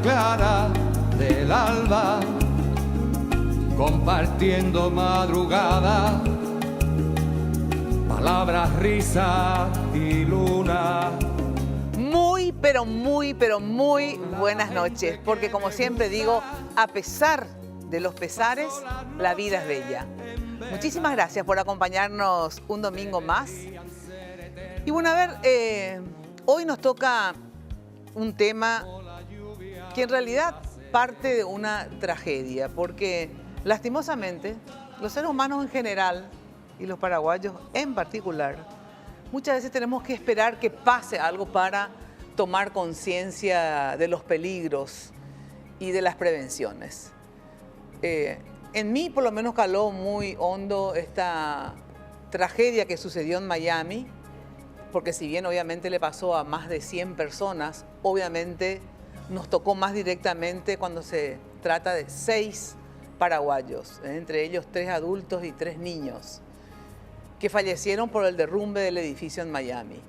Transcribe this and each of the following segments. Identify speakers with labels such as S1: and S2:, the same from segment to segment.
S1: Clara del alba, compartiendo madrugada, palabras, risa y luna.
S2: Muy buenas noches, porque como siempre digo, a pesar de los pesares, la vida es bella. Muchísimas gracias por acompañarnos un domingo más. Y bueno, a ver, hoy nos toca un tema que en realidad parte de una tragedia, porque lastimosamente los seres humanos en general y los paraguayos en particular, muchas veces tenemos que esperar que pase algo para tomar conciencia de los peligros y de las prevenciones. En mí por lo menos caló muy hondo esta tragedia que sucedió en Miami, porque si bien obviamente le pasó a más de 100 personas, obviamente nos tocó más directamente cuando se trata de 6 paraguayos, entre ellos 3 adultos y 3 niños, que fallecieron por el derrumbe del edificio en Miami.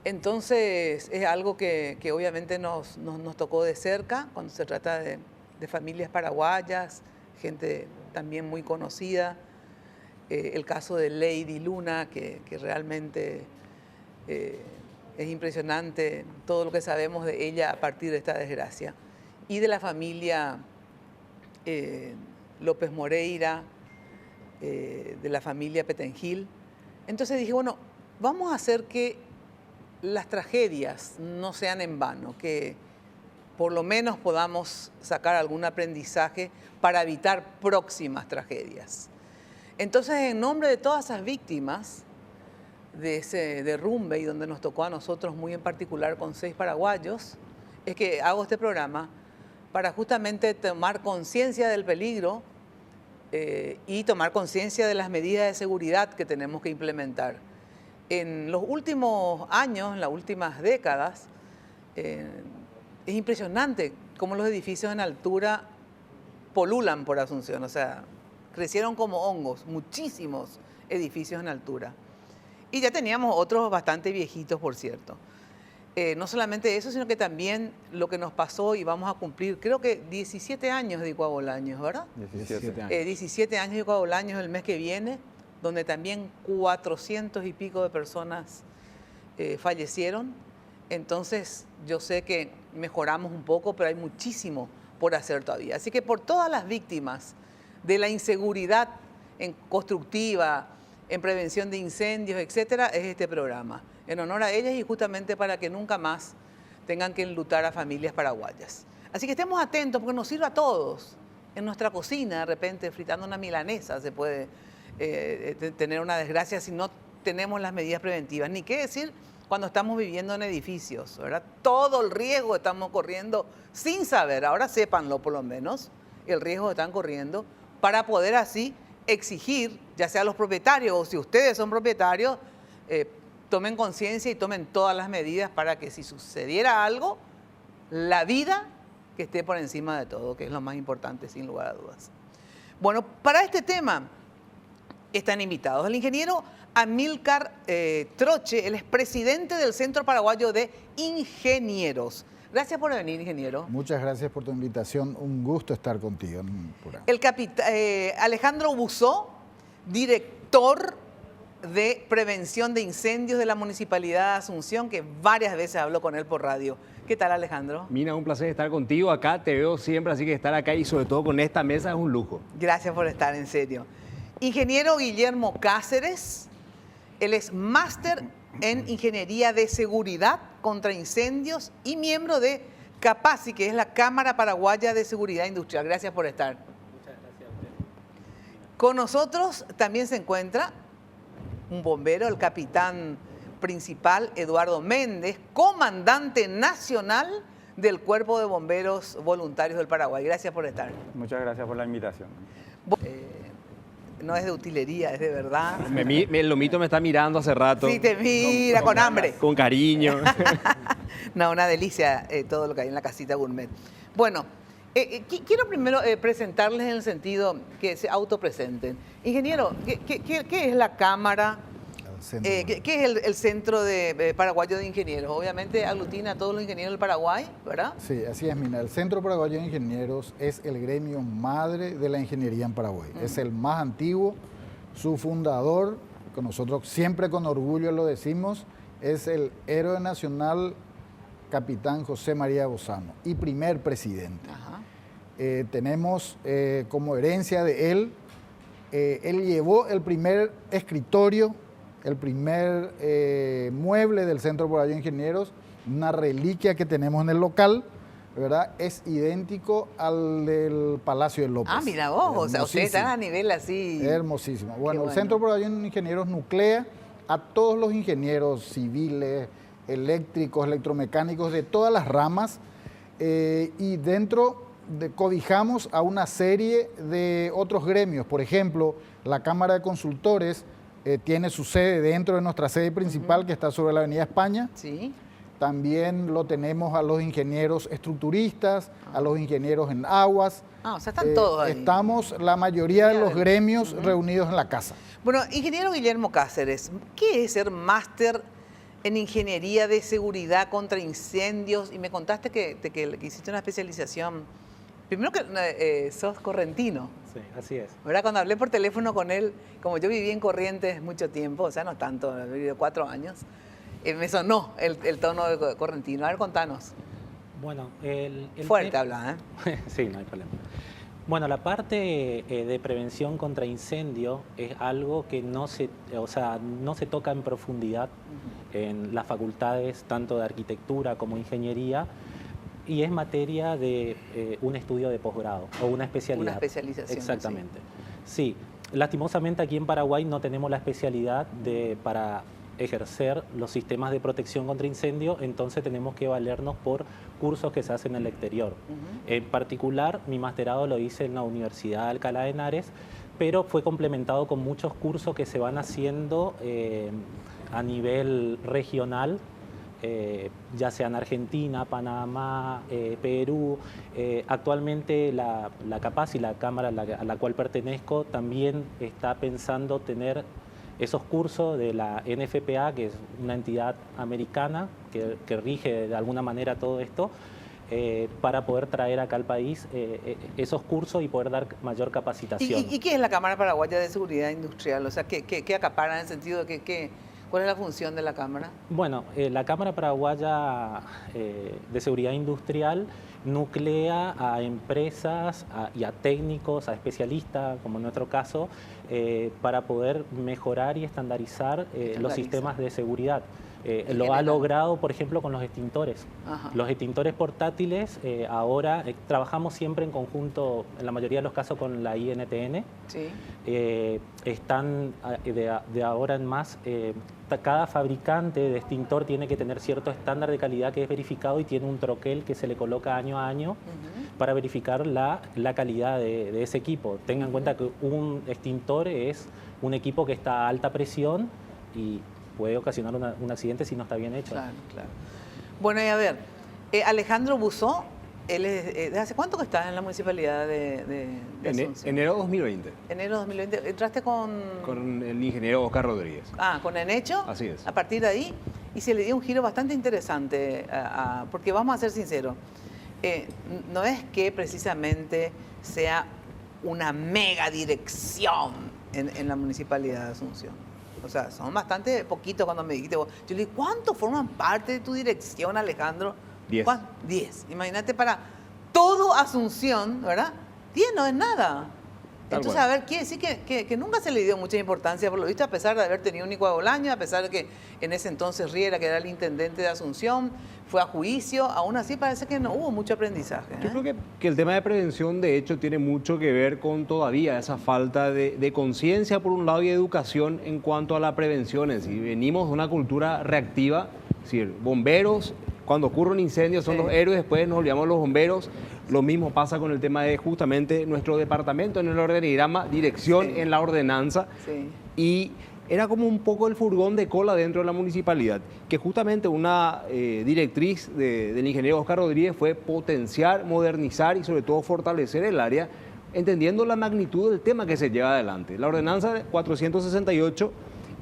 S2: Entonces es algo que obviamente nos tocó de cerca cuando se trata de familias paraguayas, gente también muy conocida. El caso de Lady Luna, que realmente es impresionante todo lo que sabemos de ella a partir de esta desgracia. Y de la familia López Moreira, de la familia Petengil. Entonces dije, bueno, vamos a hacer que las tragedias no sean en vano, que por lo menos podamos sacar algún aprendizaje para evitar próximas tragedias. Entonces, en nombre de todas esas víctimas de ese derrumbe y donde nos tocó a nosotros muy en particular con 6 paraguayos, es que hago este programa para justamente tomar conciencia del peligro y tomar conciencia de las medidas de seguridad que tenemos que implementar. En los últimos años, en las últimas décadas, es impresionante cómo los edificios en altura polulan por Asunción, o sea, crecieron como hongos, muchísimos edificios en altura. Y ya teníamos otros bastante viejitos, por cierto. No solamente eso, sino que también lo que nos pasó, y vamos a cumplir, creo que 17 años de Icuá Bolaños, ¿verdad?
S3: 17 años.
S2: 17 años de Icuá Bolaños el mes que viene, donde también 400 y pico de personas fallecieron. Entonces, yo sé que mejoramos un poco, pero hay muchísimo por hacer todavía. Así que por todas las víctimas de la inseguridad constructiva, en prevención de incendios, etcétera, es este programa. En honor a ellas y justamente para que nunca más tengan que enlutar a familias paraguayas. Así que estemos atentos porque nos sirve a todos. En nuestra cocina, de repente, fritando una milanesa, se puede tener una desgracia si no tenemos las medidas preventivas. Ni qué decir cuando estamos viviendo en edificios, ¿verdad? Todo el riesgo estamos corriendo sin saber, ahora sépanlo por lo menos, el riesgo que están corriendo, para poder así exigir, ya sea los propietarios o si ustedes son propietarios, tomen conciencia y tomen todas las medidas para que si sucediera algo, la vida que esté por encima de todo, que es lo más importante sin lugar a dudas. Bueno, para este tema están invitados el ingeniero Amílcar Troche, él es presidente del Centro Paraguayo de Ingenieros. Gracias por venir, ingeniero.
S3: Muchas gracias por tu invitación. Un gusto estar contigo en el programa.
S2: El Alejandro Buzó, director de prevención de incendios de la Municipalidad de Asunción, que varias veces hablo con él por radio. ¿Qué tal, Alejandro?
S4: Mina, un placer estar contigo acá, te veo siempre, así que estar acá y sobre todo con esta mesa es un lujo.
S2: Gracias por estar, en serio. Ingeniero Guillermo Cáceres, él es máster en Ingeniería de Seguridad contra Incendios y miembro de CAPACI, que es la Cámara Paraguaya de Seguridad Industrial. Gracias por estar.
S5: Muchas gracias a usted.
S2: Con nosotros también se encuentra un bombero, el capitán principal Eduardo Méndez, comandante nacional del Cuerpo de Bomberos Voluntarios del Paraguay. Gracias por estar.
S5: Muchas gracias por la invitación.
S2: No es de utilería, es de verdad.
S4: El lomito me está mirando hace rato.
S2: Sí, te mira con hambre.
S4: Con cariño.
S2: No, una delicia todo lo que hay en la casita gourmet. Bueno, quiero primero presentarles en el sentido que se autopresenten. Ingeniero, ¿qué es la Cámara
S3: Centro
S2: ¿Qué es el Centro Paraguayo de Ingenieros? Obviamente aglutina a todos los ingenieros del Paraguay, ¿verdad?
S3: Sí, así es, Mina. El Centro Paraguayo de Ingenieros es el gremio madre de la ingeniería en Paraguay. Es el más antiguo, su fundador, que nosotros siempre con orgullo lo decimos, es el héroe nacional capitán José María Bozano y primer presidente.
S2: Ajá.
S3: Tenemos como herencia de él llevó el primer escritorio, el primer mueble del Centro Paraguayo de Ingenieros, una reliquia que tenemos en el local, ¿verdad? Es idéntico al del Palacio de López.
S2: Ah, mira vos, o sea, ustedes están a nivel así.
S3: Hermosísimo. Bueno,
S2: Qué
S3: el Centro Paraguayo de Ingenieros nuclea a todos los ingenieros civiles, eléctricos, electromecánicos, de todas las ramas, y dentro cobijamos a una serie de otros gremios. Por ejemplo, la Cámara de Consultores tiene su sede dentro de nuestra sede principal, que está sobre la Avenida España.
S2: Sí.
S3: También lo tenemos a los ingenieros estructuristas, a los ingenieros en aguas.
S2: Ah, o sea, están todos ahí.
S3: Estamos la mayoría de los gremios reunidos en la casa.
S2: Bueno, ingeniero Guillermo Cáceres, ¿qué es ser máster en ingeniería de seguridad contra incendios? Y me contaste que hiciste una especialización. Primero que sos correntino,
S5: Sí, así es.
S2: ¿verdad? Cuando hablé por teléfono con él, como yo viví en Corrientes mucho tiempo, o sea, no tanto, he vivido 4 años, me sonó el tono de correntino. A ver, contanos.
S6: Bueno,
S2: Fuerte habla, ¿eh?
S6: Sí, no hay problema. Bueno, la parte de prevención contra incendio es algo que no se toca en profundidad en las facultades tanto de arquitectura como ingeniería, y es materia de un estudio de posgrado o una especialidad.
S2: Una especialización.
S6: Exactamente. Sí, lastimosamente aquí en Paraguay no tenemos la especialidad para ejercer los sistemas de protección contra incendio, entonces tenemos que valernos por cursos que se hacen en el exterior. En particular, mi masterado lo hice en la Universidad de Alcalá de Henares, pero fue complementado con muchos cursos que se van haciendo a nivel regional, ya sea en Argentina, Panamá, Perú. Actualmente la CAPAS y la cámara a la cual pertenezco también está pensando tener esos cursos de la NFPA, que es una entidad americana que rige de alguna manera todo esto, para poder traer acá al país esos cursos y poder dar mayor capacitación.
S2: ¿Y qué es la Cámara Paraguaya de Seguridad Industrial? O sea, ¿qué acapara en el sentido de cuál es la función de la Cámara?
S6: Bueno, la Cámara Paraguaya de Seguridad Industrial nuclea a empresas y a técnicos, a especialistas, como en nuestro caso, para poder mejorar y estandarizar los sistemas de seguridad. Lo ha logrado, por ejemplo, con los extintores.
S2: Ajá.
S6: Los extintores portátiles, ahora trabajamos siempre en conjunto, en la mayoría de los casos, con la INTN.
S2: Sí.
S6: Están de ahora en más, cada fabricante de extintor tiene que tener cierto estándar de calidad que es verificado y tiene un troquel que se le coloca año a año para verificar la calidad de ese equipo. Tengan en cuenta que un extintor es un equipo que está a alta presión y puede ocasionar un accidente si no está bien hecho.
S2: Claro, claro. Bueno, y a ver, Alejandro Buzó, él es, ¿desde hace cuánto que está en la municipalidad de Asunción?
S4: Enero 2020.
S2: Enero 2020. ¿Entraste con
S4: el ingeniero Oscar Rodríguez.
S2: Ah, con Enecho?
S4: Así es.
S2: A partir de ahí, y se le dio un giro bastante interesante, porque vamos a ser sinceros, no es que precisamente sea una mega dirección en la municipalidad de Asunción. O sea, son bastante poquitos cuando me dijiste vos. Yo le dije, ¿cuántos forman parte de tu dirección, Alejandro?
S4: 10.
S2: 10. Imagínate para todo Asunción, ¿verdad? 10 no es nada.
S4: Tal
S2: Entonces,
S4: cual.
S2: a ver, quiere decir que nunca se le dio mucha importancia, por lo visto, a pesar de haber tenido un Nico Bolaño, a pesar de que en ese entonces Riera, que era el intendente de Asunción, fue a juicio, aún así parece que no hubo mucho aprendizaje.
S4: Yo creo que el tema de prevención, de hecho, tiene mucho que ver con todavía esa falta de conciencia, por un lado, y educación en cuanto a la prevención. Es decir, venimos de una cultura reactiva, es decir, bomberos, cuando ocurre un incendio son los héroes, después nos olvidamos de los bomberos. Lo mismo pasa con el tema de justamente nuestro departamento en el organigrama, dirección en la ordenanza.
S2: Sí.
S4: Y era como un poco el furgón de cola dentro de la municipalidad, que justamente una directriz del ingeniero Oscar Rodríguez fue potenciar, modernizar y sobre todo fortalecer el área, entendiendo la magnitud del tema que se lleva adelante. La ordenanza 468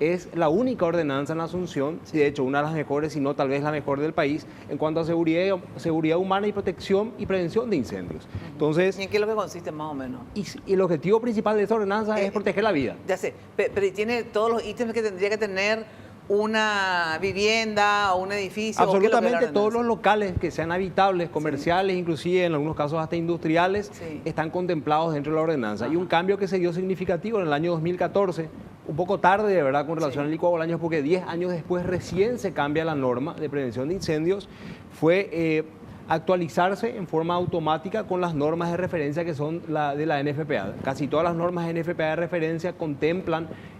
S4: es la única ordenanza en Asunción, de hecho una de las mejores, si no tal vez la mejor del país, en cuanto a seguridad humana y protección y prevención de incendios. Entonces,
S2: ¿Y en qué es lo que consiste más o menos?
S4: y el objetivo principal de esta ordenanza es proteger la vida.
S2: Ya sé, pero tiene todos los ítems que tendría que tener una vivienda o un edificio. ¿o qué es lo que es la
S4: Absolutamente todos
S2: ordenanza?
S4: los locales que sean habitables, comerciales, inclusive en algunos casos hasta industriales,
S2: Sí.
S4: están contemplados dentro de la ordenanza. Y un cambio que se dio significativo en el año 2014, un poco tarde de verdad con relación
S2: Sí.
S4: al licuado del año, porque 10 años después recién se cambia la norma de prevención de incendios, fue actualizarse en forma automática con las normas de referencia que son de la NFPA. Casi todas las normas de NFPA de referencia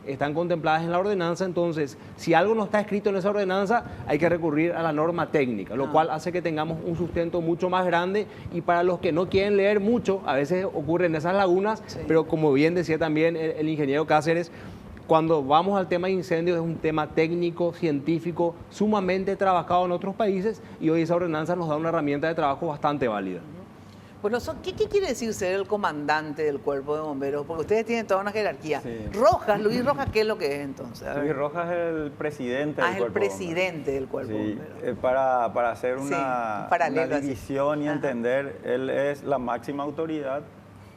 S4: están contempladas en la ordenanza, entonces si algo no está escrito en esa ordenanza hay que recurrir a la norma técnica, lo cual hace que tengamos un sustento mucho más grande, y para los que no quieren leer mucho, a veces ocurren esas lagunas,
S2: Sí.
S4: pero como bien decía también el ingeniero Cáceres, cuando vamos al tema de incendios es un tema técnico, científico, sumamente trabajado en otros países, y hoy esa ordenanza nos da una herramienta de trabajo bastante válida.
S2: Bueno, ¿qué quiere decir ser el comandante del cuerpo de bomberos? Porque ustedes tienen toda una jerarquía.
S5: Sí.
S2: Rojas, Luis Rojas, ¿qué es lo que es entonces? A ver.
S5: Luis Rojas es el presidente del
S2: Es el
S5: cuerpo de bomberos.
S2: presidente del cuerpo de
S5: Sí,
S2: bomberos.
S5: para hacer
S2: Sí,
S5: una,
S2: un paralelo
S5: una
S2: así.
S5: división y
S2: Ajá.
S5: entender, él es la máxima autoridad.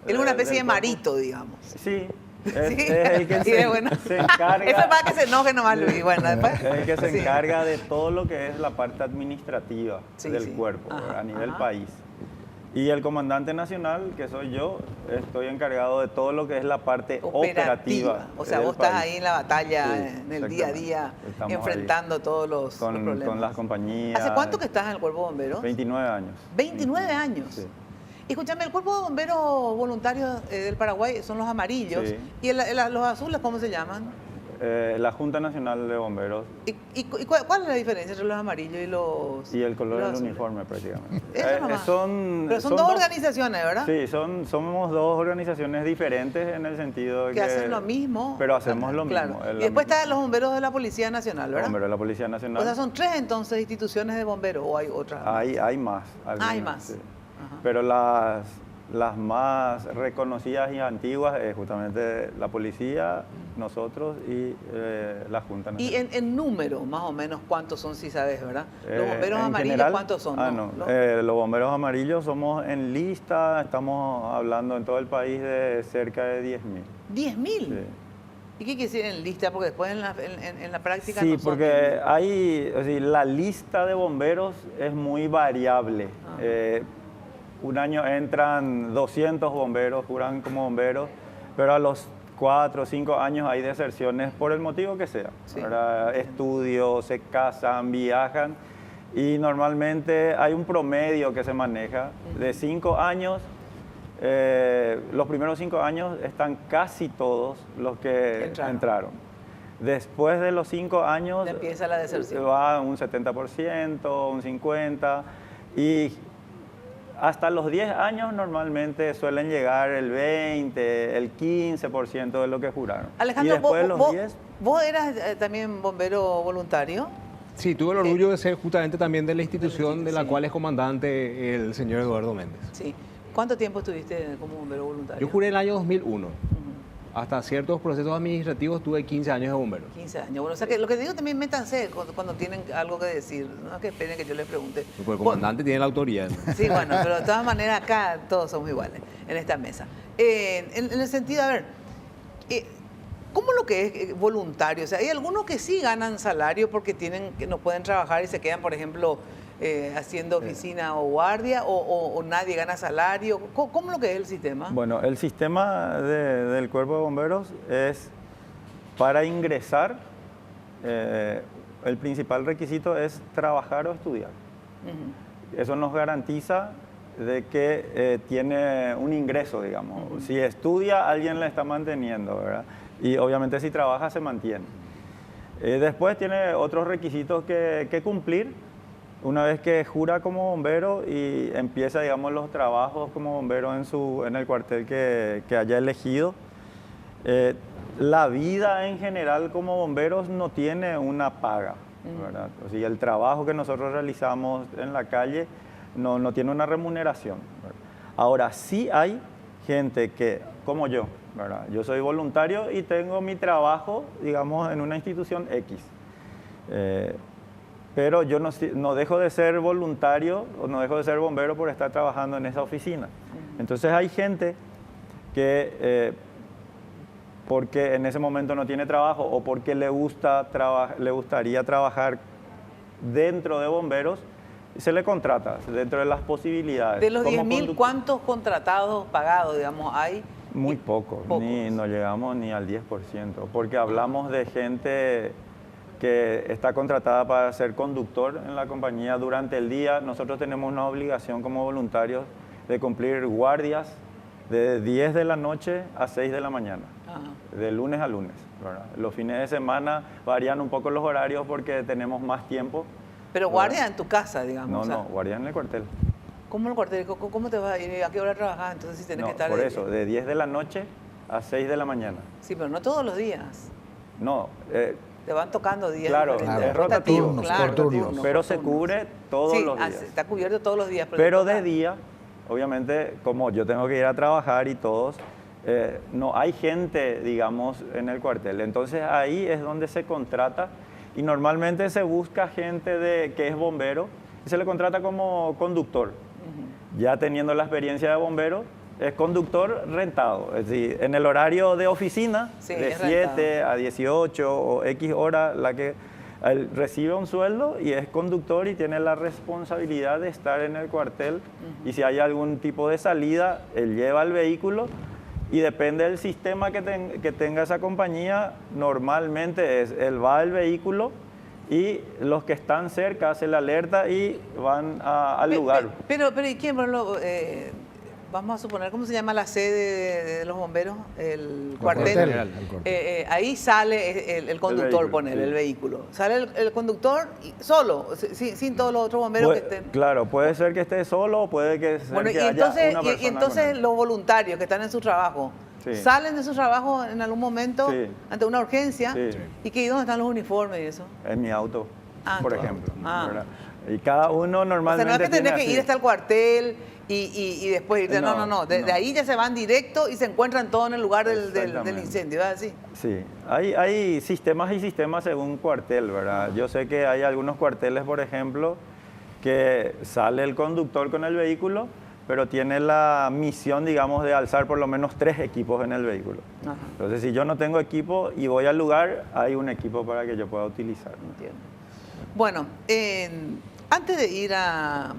S2: Él es una especie de
S5: del cuerpo.
S2: marito, digamos.
S5: Sí, es
S2: Sí.
S5: el que
S2: Sí, es bueno.
S5: se encarga.
S2: Eso es para que se enoje nomás Luis. Bueno, después.
S5: Es el que se
S2: Sí.
S5: encarga de todo lo que es la parte administrativa
S2: Sí,
S5: del
S2: sí.
S5: cuerpo
S2: Ajá,
S5: a nivel
S2: ajá.
S5: país. Y el comandante nacional, que soy yo, estoy encargado de todo lo que es la parte operativa.
S2: O sea,
S5: del
S2: vos estás
S5: país.
S2: ahí en la batalla,
S5: Sí,
S2: en el día a día,
S5: exactamente. Estamos
S2: enfrentando todos los problemas.
S5: con las compañías.
S2: ¿Hace cuánto que estás en el cuerpo de bomberos?
S5: 29 años.
S2: 29 años.
S5: Sí.
S2: Escúchame, el cuerpo de bomberos voluntarios del Paraguay son los amarillos.
S5: Sí.
S2: ¿Y los azules cómo se llaman?
S5: La Junta Nacional de Bomberos
S2: ¿Y cuál es la diferencia entre los amarillos y los
S5: y el color
S2: los
S5: del
S2: azules?
S5: uniforme prácticamente.
S2: Eso nomás. Pero son dos organizaciones, ¿verdad?
S5: Sí, somos dos organizaciones diferentes en el sentido de
S2: Que hacen lo mismo.
S5: Pero hacemos lo
S2: Claro.
S5: mismo.
S2: Y después están los bomberos de la Policía Nacional, ¿verdad?
S5: Bomberos de la Policía Nacional.
S2: O sea, son 3 entonces instituciones de bomberos, ¿o hay otras?
S5: Hay más.
S2: Hay
S5: algunas,
S2: más.
S5: sí.
S2: Ajá.
S5: Pero las más reconocidas y antiguas es justamente la policía, nosotros y la Junta
S2: Y
S5: Nacional.
S2: en número, más o menos, ¿cuántos son, si sabes, verdad? Los
S5: Eh,
S2: bomberos
S5: en
S2: amarillos,
S5: general-
S2: ¿cuántos son?
S5: no. Los bomberos amarillos somos en lista, estamos hablando en todo el país de cerca de 10.000.
S2: 10.000.
S5: Sí.
S2: ¿Y qué quiere decir en lista? Porque después en la práctica
S5: Sí,
S2: no son
S5: porque la lista de bomberos es muy variable.
S2: Ajá.
S5: Un año entran 200 bomberos, juran como bomberos, pero a los 4 o 5 años hay deserciones por el motivo que sea.
S2: Sí.
S5: ¿Verdad? Estudios, se casan, viajan, y normalmente hay un promedio que se maneja de 5 años. Los primeros 5 años están casi todos los que entraron. Después de los 5 años
S2: Ya empieza la deserción.
S5: va un 70%, un 50%, y hasta los 10 años normalmente suelen llegar el 20, el 15% de lo que juraron.
S2: Alejandro,
S5: y después de los 10,
S2: vos eras también bombero voluntario.
S4: Sí, tuve el orgullo de ser justamente también de la institución de la
S2: sí.
S4: cual es comandante el señor Eduardo Méndez.
S2: Sí. ¿Cuánto tiempo estuviste como bombero voluntario?
S4: Yo juré en el año 2001. Hasta ciertos procesos administrativos tuve 15 años de bombero.
S2: 15 años. Bueno, o sea que lo que digo también métanse cuando tienen algo que decir. No que esperen que yo les pregunte.
S4: Porque el comandante tiene la autoridad.
S2: Sí, bueno, pero de todas maneras acá todos somos iguales en esta mesa. En el sentido, a ver, ¿cómo lo que es voluntario? O sea, hay algunos que sí ganan salario porque que no pueden trabajar y se quedan, por ejemplo, haciendo oficina o guardia, o nadie gana salario. ¿Cómo lo que es el sistema?
S5: bueno, el sistema del Cuerpo de Bomberos es para ingresar, el principal requisito es trabajar o estudiar.
S2: Ujú.
S5: Eso nos garantiza de que tiene un ingreso, digamos. Si estudia, alguien le está manteniendo, ¿verdad? Y obviamente si trabaja, se mantiene. Después tiene otros requisitos que cumplir. Una vez que jura como bombero y empieza, digamos, los trabajos como bombero en el cuartel que haya elegido, la vida en general como bomberos no tiene una paga, ¿verdad? O sea, el trabajo que nosotros realizamos en la calle no tiene una remuneración, ¿verdad? Ahora, sí hay gente que, como yo, ¿verdad? Yo soy voluntario y tengo mi trabajo, digamos, en una institución X. Pero yo no dejo de ser voluntario o no dejo de ser bombero por estar trabajando en esa oficina. Entonces hay gente que porque en ese momento no tiene trabajo o porque le gustaría trabajar dentro de bomberos, se le contrata dentro de las posibilidades.
S2: De los
S5: Como
S2: 10.000, ¿cuántos contratados pagados, digamos, hay?
S5: Muy pocos,
S2: Pocos.
S5: no llegamos ni al 10%, porque hablamos de gente que está contratada para ser conductor en la compañía durante el día. Nosotros tenemos una obligación como voluntarios de cumplir guardias de 10 de la noche a 6 de la mañana, de lunes a lunes, ¿verdad? Los fines de semana varían un poco los horarios porque tenemos más tiempo.
S2: Pero guardia en tu casa, digamos.
S5: No,
S2: o sea,
S5: no, guardia en el cuartel.
S2: ¿Cómo el cuartel? ¿Cómo te vas a ir? ¿A qué hora trabajas? Entonces, si tienes
S5: No,
S2: que estar...
S5: por eso, de 10 de la noche a 6 de la mañana.
S2: Sí, pero no todos los días.
S5: No,
S2: Te van tocando días
S5: claro,
S2: diferentes.
S5: es rotativo,
S3: Turnos,
S2: claro,
S3: por turnos.
S2: turnos,
S5: pero
S2: por
S5: se
S2: turnos.
S5: cubre todos
S2: Sí,
S5: los días.
S2: está cubierto todos los días.
S5: Pero
S2: te
S5: de
S2: toca-
S5: día, obviamente, como yo tengo que ir a trabajar y todos, no hay gente, digamos, en el cuartel. Entonces ahí es donde se contrata y normalmente se busca gente que es bombero y se le contrata como conductor. Ya teniendo la experiencia de bombero, es conductor rentado. Es decir, en el horario de oficina,
S2: Sí,
S5: de
S2: es
S5: 7 a 18 o X hora, él recibe un sueldo y es conductor y tiene la responsabilidad de estar en el cuartel. Y si hay algún tipo de salida, él lleva el vehículo y depende del sistema que tenga esa compañía, normalmente él va al vehículo y los que están cerca hacen la alerta y van al lugar.
S2: Pero ¿y quién? Por ejemplo, vamos a suponer, ¿cómo se llama la sede de los bomberos? El cuartel.
S3: cuartel, el cuartel.
S2: Ahí sale el conductor,
S5: vehículo,
S2: poner
S5: sí.
S2: el vehículo. Sale el conductor solo, sin todos los otros bomberos que estén.
S5: Claro, puede ser que esté solo o puede que,
S2: Bueno,
S5: que
S2: y
S5: haya
S2: entonces,
S5: una persona
S2: y entonces
S5: con él.
S2: los voluntarios que están en su trabajo,
S5: Sí.
S2: salen de su trabajo en algún momento
S5: Sí.
S2: ante una urgencia,
S5: Sí.
S2: ¿y dónde están los uniformes y eso?
S5: En mi auto,
S2: Ah,
S5: por
S2: tu
S5: ejemplo.
S2: auto. Ah.
S5: ¿verdad? Y cada uno
S2: O sea,
S5: normalmente
S2: no es que tenés
S5: tiene
S2: que ir
S5: así.
S2: hasta el cuartel y después irte. No,
S5: No,
S2: De
S5: no.
S2: ahí ya se van directo y se encuentran todos en el lugar del
S5: Exactamente.
S2: incendio, ¿verdad? Sí.
S5: Sí, hay sistemas y sistemas según cuartel, ¿verdad? Yo sé que hay algunos cuarteles, por ejemplo, que sale el conductor con el vehículo, pero tiene la misión, digamos, de alzar por lo menos 3 equipos en el vehículo.
S2: Ajá.
S5: Entonces, si yo no tengo equipo y voy al lugar, hay un equipo para que yo pueda utilizar.
S2: Entiendo. Bueno, antes de ir a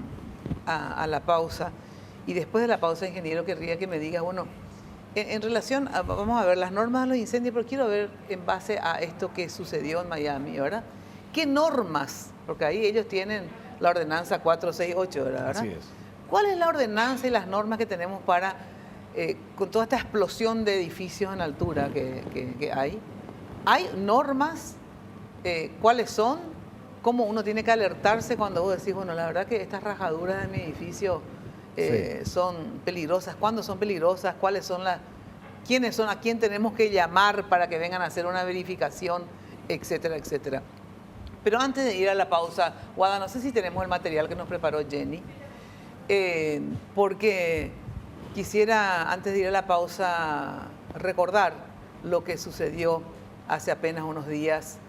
S2: la pausa, y después de la pausa, ingeniero, querría que me diga, bueno, en relación, vamos a ver las normas de los incendios, pero quiero ver en base a esto que sucedió en Miami, ¿verdad? ¿Qué normas? Porque ahí ellos tienen la ordenanza 468, ¿verdad?
S4: Así es.
S2: ¿Cuál es la ordenanza y las normas que tenemos para, con toda esta explosión de edificios en altura que hay? ¿Hay normas? ¿Cuáles son? ¿Cómo uno tiene que alertarse cuando vos decís, bueno, la verdad que estas rajaduras de mi edificio son peligrosas? ¿Cuándo son peligrosas? ¿Cuáles son quiénes son? ¿A quién tenemos que llamar para que vengan a hacer una verificación? Etcétera, etcétera. Pero antes de ir a la pausa, Guada, no sé si tenemos el material que nos preparó Jenny, porque quisiera, antes de ir a la pausa, recordar lo que sucedió hace apenas unos días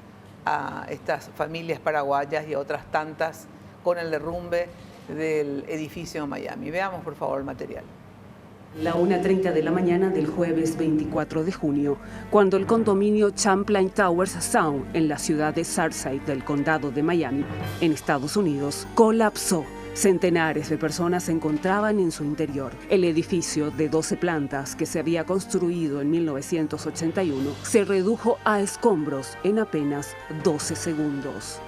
S2: a estas familias paraguayas y a otras tantas con el derrumbe del edificio en Miami. Veamos, por favor, el material.
S7: La 1:30 de la mañana del jueves 24 de junio, cuando el condominio Champlain Towers Sound en la ciudad de Surfside del condado de Miami, en Estados Unidos, colapsó. Centenares de personas se encontraban en su interior. El edificio de 12 plantas que se había construido en 1981 se redujo a escombros en apenas 12 segundos.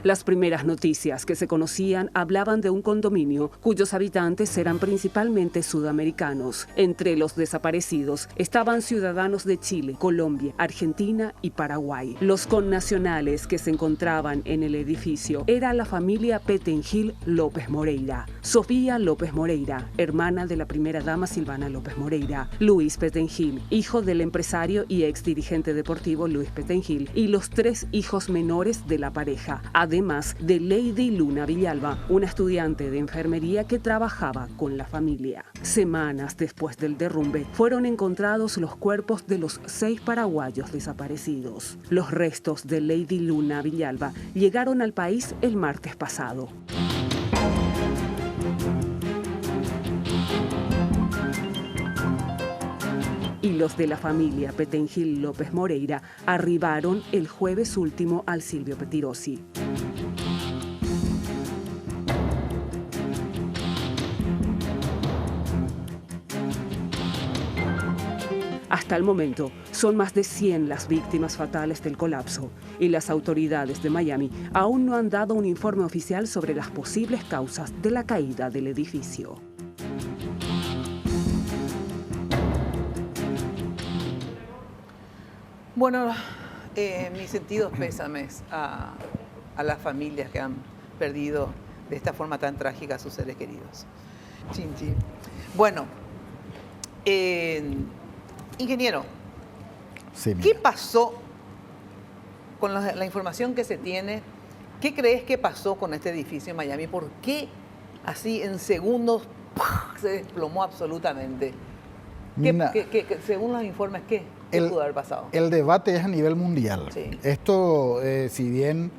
S7: Las primeras noticias que se conocían hablaban de un condominio cuyos habitantes eran principalmente sudamericanos. Entre los desaparecidos estaban ciudadanos de Chile, Colombia, Argentina y Paraguay. Los connacionales que se encontraban en el edificio era la familia Pettengill López Moreira, Sofía López Moreira, hermana de la primera dama Silvana López Moreira, Luis Pettengill, hijo del empresario y ex dirigente deportivo Luis Pettengill, y los 3 hijos menores de la pareja, además de Lady Luna Villalba, una estudiante de enfermería que trabajaba con la familia. Semanas después del derrumbe, fueron encontrados los cuerpos de los 6 paraguayos desaparecidos. Los restos de Lady Luna Villalba llegaron al país el martes pasado. Y los de la familia Pettengill López Moreira arribaron el jueves último al Silvio Pettirossi. Hasta el momento, son más de 100 las víctimas fatales del colapso y las autoridades de Miami aún no han dado un informe oficial sobre las posibles causas de la caída del edificio.
S2: Bueno, mis sentidos pésames a las familias que han perdido de esta forma tan trágica a sus seres queridos. Chin, chin. Bueno, ingeniero,
S3: Sí,
S2: ¿qué pasó con la información que se tiene? ¿Qué crees que pasó con este edificio en Miami? ¿Por qué así en segundos se desplomó absolutamente?
S3: Mira,
S2: Según los informes, ¿qué pudo haber pasado?
S3: El debate es a nivel mundial.
S2: Sí.
S3: Esto, si bien,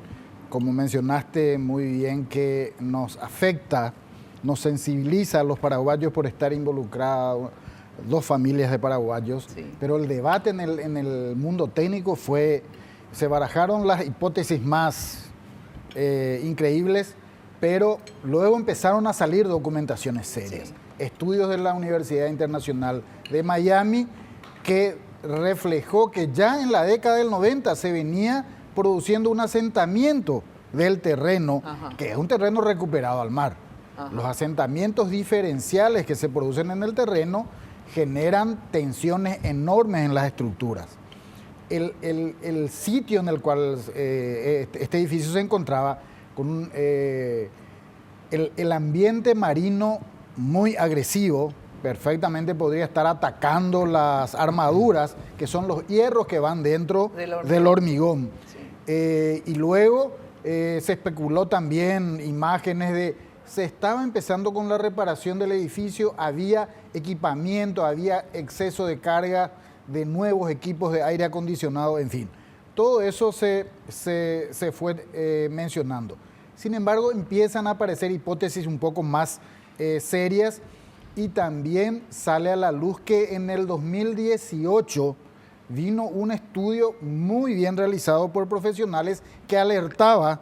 S3: como mencionaste muy bien, que nos afecta, nos sensibiliza a los paraguayos por estar involucrados, 2 familias de paraguayos,
S2: Sí.
S3: pero el debate en el mundo técnico se barajaron las hipótesis más increíbles, pero luego empezaron a salir documentaciones serias.
S2: Sí.
S3: Estudios de la Universidad Internacional de Miami que reflejó que ya en la década del 90 se venía produciendo un asentamiento del terreno,
S2: Ajá.
S3: que es un terreno recuperado al mar.
S2: Ajá.
S3: Los asentamientos diferenciales que se producen en el terreno generan tensiones enormes en las estructuras. El sitio en el cual este edificio se encontraba, con el ambiente marino muy agresivo, perfectamente podría estar atacando las armaduras, que son los hierros que van dentro del hormigón.
S2: Sí.
S3: Y luego se especuló también imágenes se estaba empezando con la reparación del edificio, había equipamiento, había exceso de carga de nuevos equipos de aire acondicionado, en fin. Todo eso se fue mencionando. Sin embargo, empiezan a aparecer hipótesis un poco más serias y también sale a la luz que en el 2018 vino un estudio muy bien realizado por profesionales que alertaba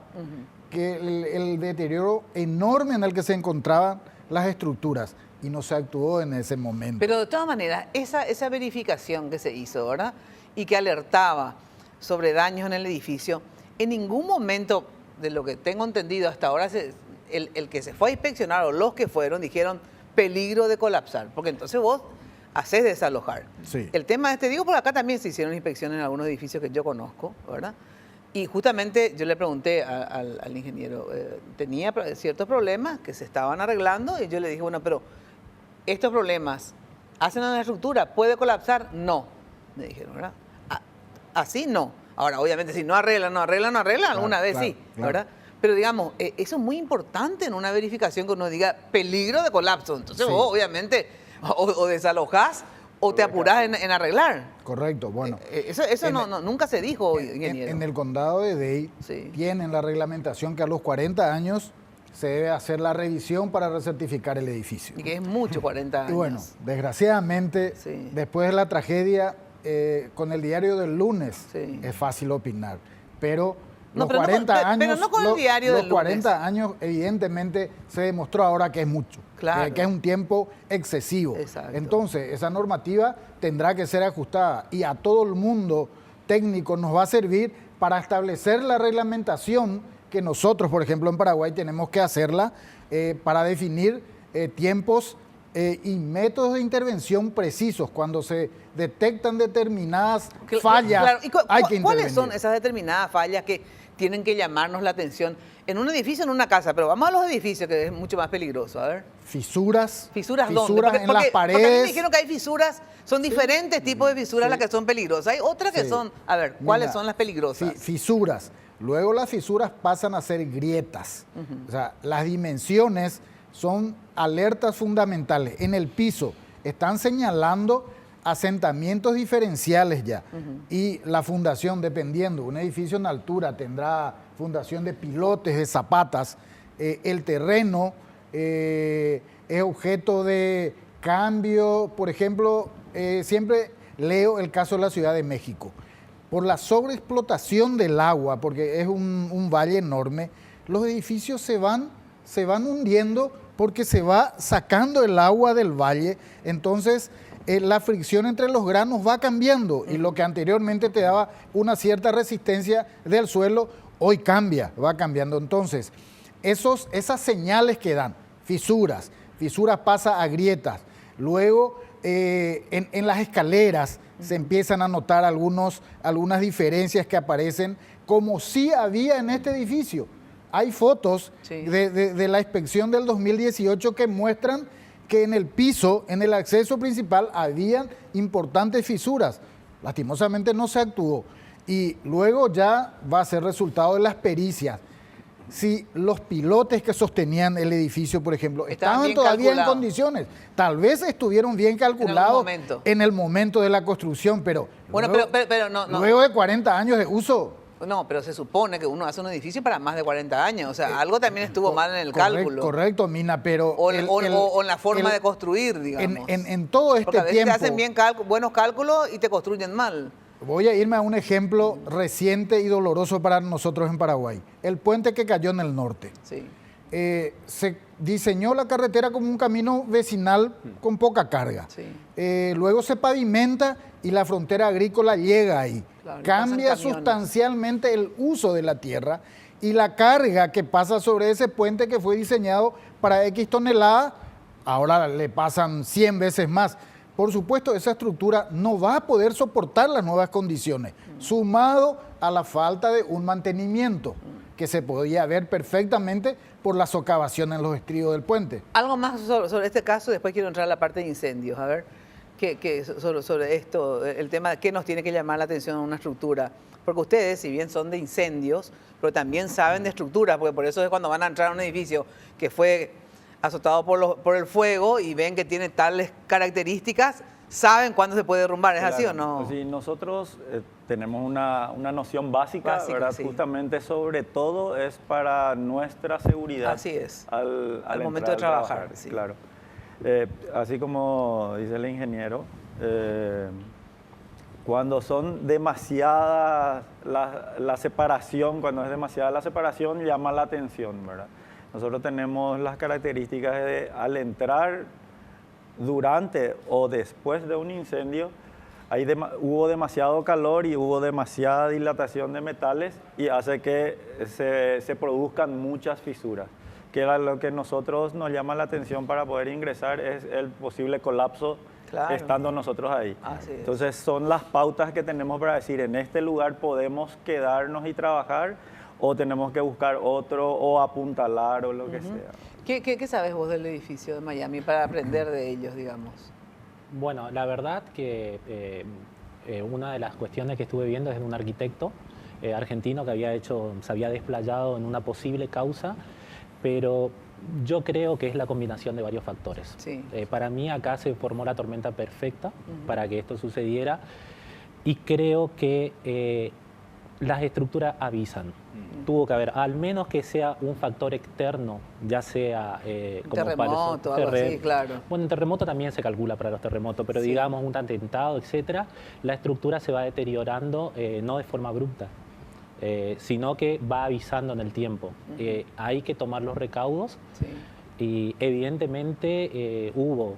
S3: que el deterioro enorme en el que se encontraban las estructuras y no se actuó en ese momento.
S2: Pero de todas maneras, esa verificación que se hizo, ¿verdad? Y que alertaba sobre daños en el edificio, en ningún momento, de lo que tengo entendido hasta ahora, el que se fue a inspeccionar o los que fueron dijeron peligro de colapsar, porque entonces vos haces desalojar.
S3: Sí.
S2: El tema digo, porque acá también se hicieron inspecciones en algunos edificios que yo conozco, ¿verdad? Y justamente yo le pregunté al ingeniero, tenía ciertos problemas que se estaban arreglando y yo le dije, bueno, pero estos problemas hacen a la estructura, ¿puede colapsar? No, me dijeron, ¿verdad? Así no. Ahora, obviamente, si no arreglan, alguna vez
S3: claro,
S2: sí,
S3: claro.
S2: ¿verdad? Pero digamos, eso es muy importante en una verificación que uno diga peligro de colapso. Entonces
S3: Sí.
S2: vos, obviamente, o desalojás o te apurás en arreglar.
S3: Correcto, bueno.
S2: Eso nunca se dijo, ingeniero.
S3: En el condado de Dade
S2: Sí.
S3: tienen la reglamentación que a los 40 años se debe hacer la revisión para recertificar el edificio.
S2: Y que es mucho, 40 años.
S3: Y bueno, desgraciadamente,
S2: Sí.
S3: después de la tragedia, con el diario del lunes
S2: Sí.
S3: es fácil opinar, pero
S2: No,
S3: los
S2: pero no
S3: 40
S2: con-
S3: años,
S2: pero no con el diario
S3: los
S2: del lunes.
S3: 40 años evidentemente se demostró ahora que es mucho,
S2: Claro.
S3: que es un tiempo excesivo.
S2: Exacto.
S3: Entonces, esa normativa tendrá que ser ajustada y a todo el mundo técnico nos va a servir para establecer la reglamentación que nosotros, por ejemplo, en Paraguay tenemos que hacerla para definir tiempos y métodos de intervención precisos. Cuando se detectan determinadas fallas,
S2: Claro. ¿Y
S3: hay que
S2: cuáles
S3: intervenir.
S2: son esas determinadas fallas que tienen que llamarnos la atención? En un edificio, en una casa, pero vamos a los edificios, que es mucho más peligroso. A ver.
S3: Fisuras.
S2: ¿Fisuras dónde?
S3: En las
S2: Porque a mí me
S3: paredes.
S2: dijeron que hay fisuras, son diferentes tipos de fisuras las que son peligrosas. Hay otras que
S3: Sí.
S2: son, a ver, ¿cuáles
S3: Mira,
S2: son las peligrosas?
S3: Fisuras. Luego las fisuras pasan a ser grietas. O sea, las dimensiones son alertas fundamentales. En el piso están señalando asentamientos diferenciales ya. Y la fundación, dependiendo, un edificio en altura tendrá fundación de pilotes, de zapatas. El terreno es objeto de cambio. Por ejemplo, siempre leo el caso de la Ciudad de México. Por la sobreexplotación del agua, porque es un valle enorme, los edificios se van hundiendo porque se va sacando el agua del valle. Entonces, la fricción entre los granos va cambiando y lo que anteriormente te daba una cierta resistencia del suelo, hoy cambia, va cambiando. Entonces, esas señales que dan, fisuras pasa a grietas. Luego, en las escaleras se empiezan a notar algunas diferencias que aparecen, como sí había en este edificio. Hay fotos
S2: Sí.
S3: de la inspección del 2018 que muestran que en el piso, en el acceso principal, habían importantes fisuras. Lastimosamente no se actuó. Y luego ya va a ser resultado de las pericias. Si los pilotes que sostenían el edificio, por ejemplo, estaban
S2: bien
S3: todavía en
S2: calculados.
S3: condiciones, tal vez estuvieron bien calculados
S2: momento.
S3: en el momento de la construcción, pero,
S2: Bueno,
S3: luego,
S2: pero no.
S3: luego de 40 años de uso.
S2: No, pero se supone que uno hace un edificio para más de 40 años. O sea, algo también estuvo mal en el cálculo.
S3: Correcto, Mina, pero...
S2: O en la forma de construir, digamos.
S3: En todo este
S2: Porque a veces
S3: tiempo...
S2: te hacen bien buenos cálculos y te construyen mal.
S3: Voy a irme a un ejemplo reciente y doloroso para nosotros en Paraguay. El puente que cayó en el norte.
S2: Sí.
S3: Se diseñó la carretera como un camino vecinal con poca carga.
S2: Sí.
S3: Luego se pavimenta y la frontera agrícola llega ahí.
S2: Claro, y
S3: Cambia
S2: pasan camiones.
S3: sustancialmente el uso de la tierra y la carga que pasa sobre ese puente que fue diseñado para X toneladas, ahora le pasan 100 veces más. Por supuesto, esa estructura no va a poder soportar las nuevas condiciones, sumado a la falta de un mantenimiento que se podía ver perfectamente por la socavación en los estridos del puente.
S2: Algo más sobre este caso, después quiero entrar a la parte de incendios. A ver, sobre esto, el tema de qué nos tiene que llamar la atención en una estructura. Porque ustedes, si bien son de incendios, pero también saben de estructuras, porque por eso es cuando van a entrar a un edificio que fue azotado por el fuego y ven que tiene tales características, saben cuándo se puede derrumbar. ¿Es así o no?
S5: Sí, nosotros tenemos una noción básica, ¿verdad?
S2: Sí.
S5: Justamente sobre todo es para nuestra seguridad.
S2: Así es.
S5: Al
S2: momento de
S5: entrar a
S2: trabajar, sí.
S5: Claro. Así como dice el ingeniero, cuando son demasiadas la separación, cuando es demasiada la separación, llama la atención, ¿verdad? Nosotros tenemos las características de al entrar durante o después de un incendio, hubo demasiado calor y hubo demasiada dilatación de metales y hace que se produzcan muchas fisuras, que era lo que nosotros nos llama la atención para poder ingresar, es el posible colapso.
S2: Claro.
S5: Estando nosotros ahí.
S2: Así es.
S5: Entonces son las pautas que tenemos para decir, en este lugar podemos quedarnos y trabajar o tenemos que buscar otro o apuntalar o lo que sea.
S2: ¿Qué sabes vos del edificio de Miami para aprender de ellos, digamos?
S6: Bueno, la verdad que una de las cuestiones que estuve viendo es de un arquitecto argentino que se había desplayado en una posible causa, pero yo creo que es la combinación de varios factores.
S2: Sí.
S6: Para mí acá se formó la tormenta perfecta para que esto sucediera y creo que las estructuras avisan. Tuvo que haber, al menos que sea un factor externo, ya sea como
S2: terremoto, algo así, claro.
S6: Bueno, en terremoto también se calcula para los terremotos, pero
S2: Sí.
S6: digamos un atentado, etcétera, la estructura se va deteriorando no de forma abrupta, sino que va avisando en el tiempo. Hay que tomar los recaudos
S2: Sí.
S6: y evidentemente hubo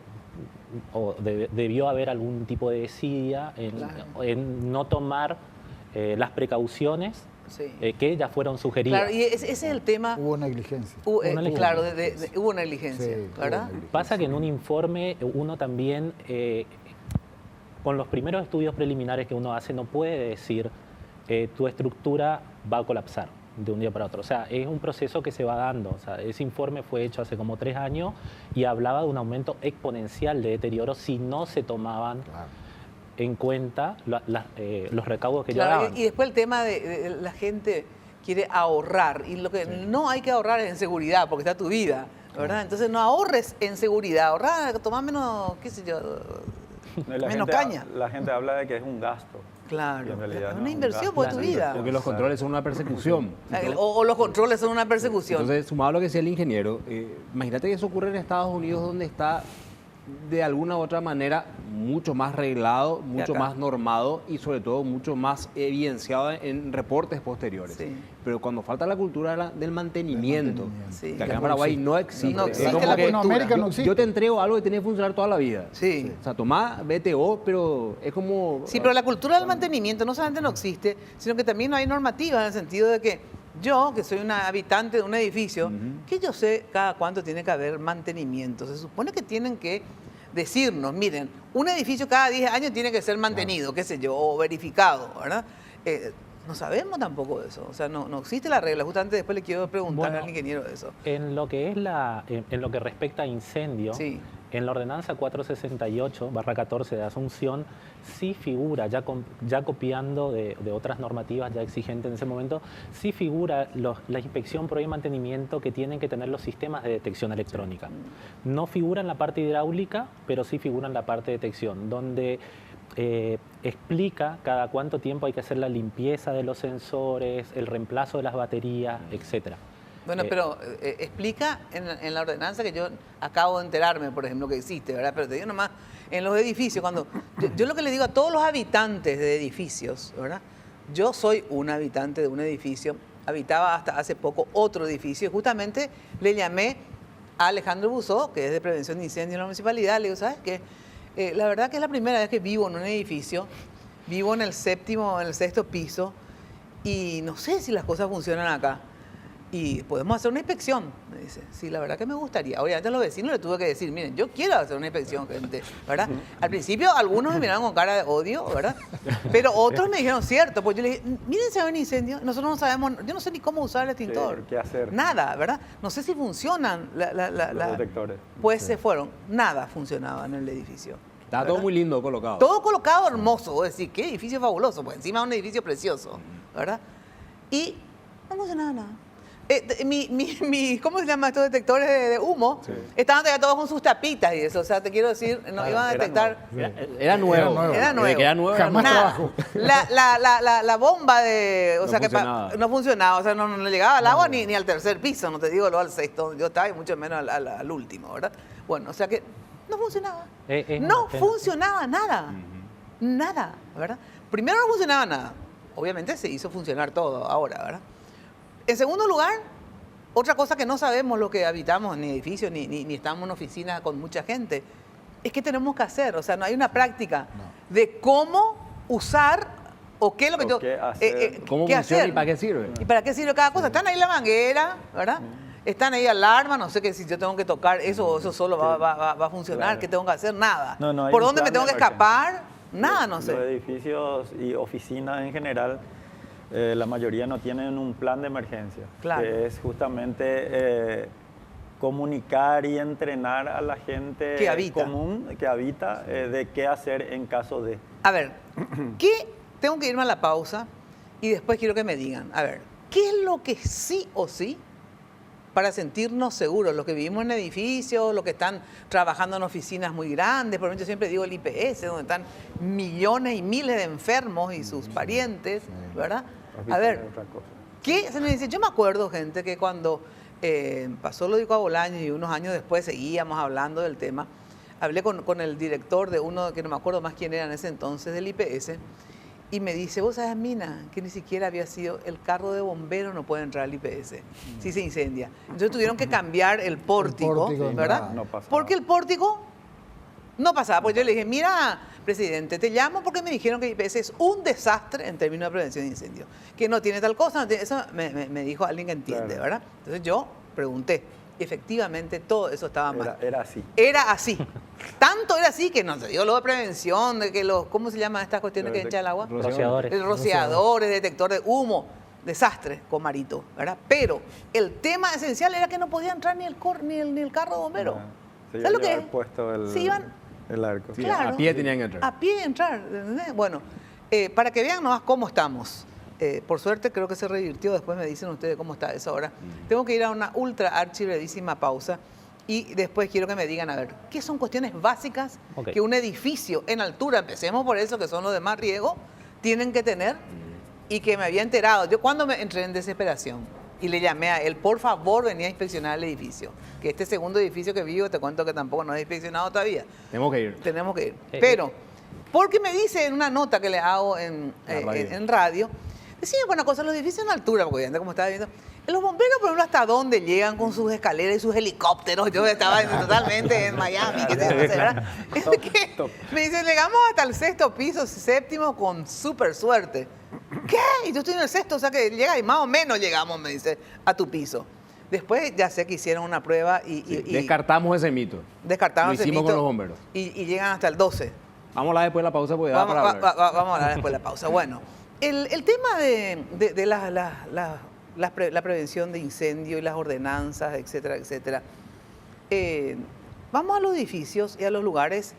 S6: o debió haber algún tipo de desidia
S2: Claro.
S6: en no tomar las precauciones
S2: Sí.
S6: Que ya fueron sugeridas.
S2: Claro, y ese es el tema.
S3: Hubo negligencia.
S2: Claro, hubo negligencia,
S3: Sí, hubo
S2: ¿verdad?
S3: negligencia.
S6: Pasa que en un informe uno también, con los primeros estudios preliminares que uno hace, no puede decir tu estructura va a colapsar de un día para otro. O sea, es un proceso que se va dando. O sea, ese informe fue hecho hace como 3 años y hablaba de un aumento exponencial de deterioro si no se tomaban en cuenta los recaudos que ya
S2: Claro,
S6: daban.
S2: y después el tema de la gente quiere ahorrar y lo que no hay que ahorrar es en seguridad porque está tu vida, ¿verdad? Entonces no ahorres en seguridad, ahorrar, tomar menos, qué sé yo, menos caña.
S5: La gente habla de que es un gasto.
S2: Claro,
S5: Y en realidad
S2: es
S5: no
S2: una
S5: es un
S2: inversión
S5: gasto,
S2: por
S5: es
S2: tu
S5: una
S2: vida.
S5: inversión.
S4: Porque los controles son una persecución.
S2: O los controles son una persecución.
S4: Entonces, sumado a lo que decía el ingeniero, imagínate que eso ocurre en Estados Unidos, donde está de alguna u otra manera mucho más reglado, mucho
S2: acá.
S4: más normado y sobre todo mucho más evidenciado en reportes posteriores.
S2: Sí.
S4: Pero cuando falta la cultura del mantenimiento,
S2: Sí.
S4: que acá en Paraguay no existe.
S2: No
S4: Es
S2: existe
S4: como
S2: la
S4: que
S3: Latinoamérica no
S4: yo
S3: existe.
S4: te entrego algo que tiene que funcionar toda la vida.
S2: Sí.
S4: O sea, tomá BTO, pero es como...
S2: Sí, pero la cultura del mantenimiento no solamente no existe, sino que también no hay normativas en el sentido de que yo, que soy una habitante de un edificio, que yo sé cada cuánto tiene que haber mantenimiento. Se supone que tienen que decirnos, miren, un edificio cada 10 años tiene que ser mantenido, qué sé yo, o verificado, ¿verdad? No sabemos tampoco de eso, o sea, no existe la regla. Justamente después le quiero preguntar
S6: Bueno,
S2: al ingeniero de eso.
S6: En lo que es en lo que respecta a incendio,
S2: Sí.
S6: en la ordenanza 468/14 de Asunción sí figura, ya copiando de otras normativas ya exigentes en ese momento, sí figura la inspección, prueba y mantenimiento que tienen que tener los sistemas de detección electrónica. No figura en la parte hidráulica, pero sí figura en la parte de detección, donde explica cada cuánto tiempo hay que hacer la limpieza de los sensores, el reemplazo de las baterías, etcétera.
S2: Bueno, pero explica en la ordenanza que yo acabo de enterarme, por ejemplo, que existe, ¿verdad? Pero te digo nomás, en los edificios, cuando yo lo que le digo a todos los habitantes de edificios, ¿verdad? Yo soy un habitante de un edificio, habitaba hasta hace poco otro edificio, y justamente le llamé a Alejandro Buzó, que es de Prevención de Incendios en la municipalidad, le digo, ¿sabes qué? La verdad que es la primera vez que vivo en un edificio, vivo en el 6º piso, y no sé si las cosas funcionan acá. Y podemos hacer una inspección, me dice. Sí, la verdad que me gustaría. Obviamente a los vecinos les tuve que decir, miren, yo quiero hacer una inspección, gente, ¿verdad? Al principio algunos me miraron con cara de odio, ¿verdad? Pero otros me dijeron, cierto, pues yo les dije, miren si hay un incendio, nosotros no sabemos, yo no sé ni cómo usar el extintor.
S5: ¿Qué hacer?
S2: Nada, ¿verdad? No sé si funcionan
S5: Los detectores.
S2: Pues se fueron, nada funcionaba en el edificio.
S4: Está todo muy lindo colocado.
S2: Todo colocado hermoso, es decir, qué edificio fabuloso, pues encima es un edificio precioso, ¿verdad? Y no funcionaba nada. ¿Cómo se llama estos detectores de humo?
S5: Sí.
S2: Estaban todavía todos con sus tapitas y eso, o sea, te quiero decir, no iban a detectar.
S4: Era nuevo.
S2: Era nuevo.
S4: Desde que era nuevo.
S3: Jamás
S2: Nada.
S3: trabajo.
S2: La bomba de. O
S4: No
S2: sea,
S4: funcionaba.
S2: no funcionaba, o sea, no le llegaba al agua ni al tercer piso, no te digo lo al 6º, yo estaba y mucho menos al último, ¿verdad? Bueno, o sea que no funcionaba. No funcionaba nada. Nada, ¿verdad? Primero no funcionaba nada. Obviamente se hizo funcionar todo ahora, ¿verdad? En segundo lugar, otra cosa que no sabemos lo que habitamos en edificios ni estamos en una oficina con mucha gente, es que tenemos que hacer, o sea, no hay una práctica de cómo usar o qué es lo que
S5: O
S2: tengo
S5: qué hacer.
S4: ¿Cómo
S2: qué
S4: funciona
S2: hacer.
S4: y para qué sirve?
S2: ¿Y para qué sirve cada cosa? Están ahí la manguera, ¿verdad? Están ahí alarmas, no sé que si yo tengo que tocar eso solo va a funcionar,
S5: Claro.
S2: ¿qué tengo que hacer? Nada.
S5: No, hay
S2: ¿Por
S5: un
S2: dónde me
S5: plan
S2: tengo
S5: de
S2: que escapar? Nada, no
S5: Los
S2: sé.
S5: edificios y oficinas en general, la mayoría no tienen un plan de emergencia,
S2: Claro.
S5: que es justamente comunicar y entrenar a la gente
S2: Que habita.
S5: común que habita de qué hacer en caso de.
S2: A ver, ¿qué? Tengo que irme a la pausa y después quiero que me digan, a ver, ¿qué es lo que sí o sí para sentirnos seguros? Los que vivimos en edificios, los que están trabajando en oficinas muy grandes, por ejemplo, yo siempre digo el IPS, donde están millones y miles de enfermos y sus parientes, ¿verdad? A ver,
S5: Otra cosa.
S2: ¿qué se me dice? Yo me acuerdo, gente, que cuando pasó lo de Ico Bolaños y unos años después seguíamos hablando del tema, hablé con el director de uno, que no me acuerdo más quién era en ese entonces, del IPS, y me dice, vos sabés, Mina, que ni siquiera había sido el carro de bomberos no puede entrar al IPS si se incendia. Entonces tuvieron que cambiar el pórtico,
S3: pórtico,
S2: ¿verdad?
S5: no pasa
S2: Porque
S5: nada.
S2: el pórtico No pasaba, pues yo le dije, mira, presidente, te llamo porque me dijeron que IPS es un desastre en términos de prevención de incendios, que no tiene tal cosa, no tiene, eso me dijo alguien que entiende,
S5: Claro.
S2: ¿verdad? Entonces yo pregunté, efectivamente todo eso estaba mal.
S5: Era así.
S2: Era así. Tanto era así que no se dio lo de prevención, de que los, ¿cómo se llaman estas cuestiones que echan el agua?
S6: Rociadores.
S2: El rociadores, detector de humo, desastre con Marito, ¿verdad? Pero el tema esencial era que no podía entrar ni el carro de bomberos.
S5: Se
S2: ¿Sabes lo que
S5: iba a
S2: es?
S5: llevar puesto el,
S2: Se iban
S5: el arco.
S4: Sí,
S2: Claro.
S4: A pie tenían que entrar.
S2: a pie entrar, ¿entendés? Bueno, para que vean nomás cómo estamos. Por suerte creo que se revirtió, después me dicen ustedes cómo está eso ahora. Tengo que ir a una ultra archibrevísima pausa y después quiero que me digan, a ver, ¿qué son cuestiones básicas
S6: Ok.
S2: que un edificio en altura, empecemos por eso, que son los de más riesgo, tienen que tener? Y que me había enterado. Yo cuando me entré en desesperación y le llamé a él, por favor, venía a inspeccionar el edificio. Que este segundo edificio que vivo, te cuento que tampoco no he inspeccionado todavía.
S4: Tenemos que ir.
S2: Tenemos que ir. Pero, porque me dice en una nota que le hago en radio, decía buena cosa, los edificios en altura, porque anda como estaba viendo. Los bomberos, por ejemplo, ¿hasta dónde llegan con sus escaleras y sus helicópteros? Yo estaba totalmente en Miami, ¿qué te iba a hacer, verdad? Es que me dice, llegamos hasta el sexto piso, séptimo, con súper suerte. ¿Qué? Y yo estoy en el sexto, o sea que llega y más o menos llegamos, me dice, a tu piso. Después ya sé que hicieron una prueba y
S4: Descartamos ese mito.
S2: descartaron
S4: Lo
S2: ese
S4: hicimos
S2: mito
S4: con los bomberos.
S2: y llegan hasta el 12.
S4: Vamos a hablar después de la pausa porque da
S2: Vamos,
S4: para hablar.
S2: vamos a hablar después de la pausa. Bueno, el tema de la prevención de incendio y las ordenanzas, etcétera, etcétera. Vamos a los edificios y a los lugares,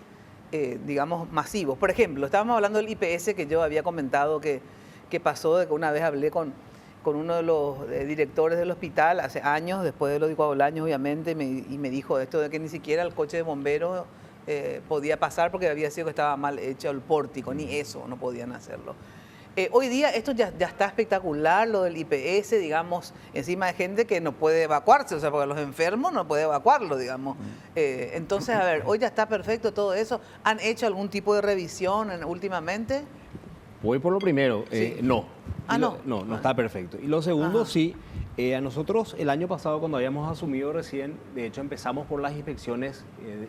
S2: digamos, masivos. Por ejemplo, estábamos hablando del IPS que yo había comentado que pasó, de que una vez hablé con uno de los directores del hospital hace años, después de lo de Coabolaños, obviamente, y me dijo esto de que ni siquiera el coche de bomberos podía pasar porque había sido que estaba mal hecho el pórtico, ni eso, no podían hacerlo. Hoy día esto ya está espectacular, lo del IPS, digamos, encima de gente que no puede evacuarse, o sea, porque los enfermos no puede evacuarlo, digamos. Entonces, a ver, hoy ya está perfecto todo eso. ¿Han hecho algún tipo de revisión últimamente?
S4: Voy por lo primero.
S2: Sí.
S4: No.
S2: Ah, no.
S4: No está perfecto. Y lo segundo,
S2: Ajá.
S4: sí. A nosotros el año pasado, cuando habíamos asumido recién, de hecho empezamos por las inspecciones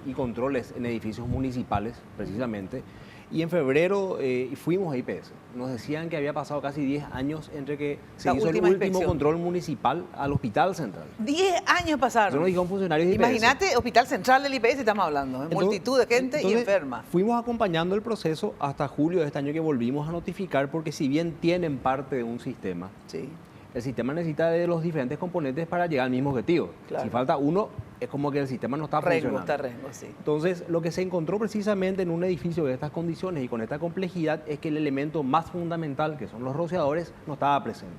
S4: y controles en edificios municipales, precisamente. Y en febrero fuimos a IPS. Nos decían que había pasado casi 10 años entre que se
S2: La
S4: hizo el
S2: última
S4: último
S2: inspección.
S4: control municipal al Hospital Central.
S2: 10 años
S4: Eso
S2: pasaron.
S4: nos dijeron funcionarios de IPS.
S2: Imagínate, Hospital Central del IPS estamos hablando,
S4: Entonces-
S2: multitud de gente y
S4: entonces,
S2: enferma.
S4: Fuimos acompañando el proceso hasta julio de este año que volvimos a notificar, porque si bien tienen parte de un sistema,
S2: Sí.
S4: el sistema necesita de los diferentes componentes para llegar al mismo objetivo.
S2: Claro.
S4: Si falta uno, es como que el sistema no está funcionando.
S2: Está rengo, sí.
S4: Entonces, lo que se encontró precisamente en un edificio de estas condiciones y con esta complejidad es que el elemento más fundamental, que son los rociadores, no estaba presente.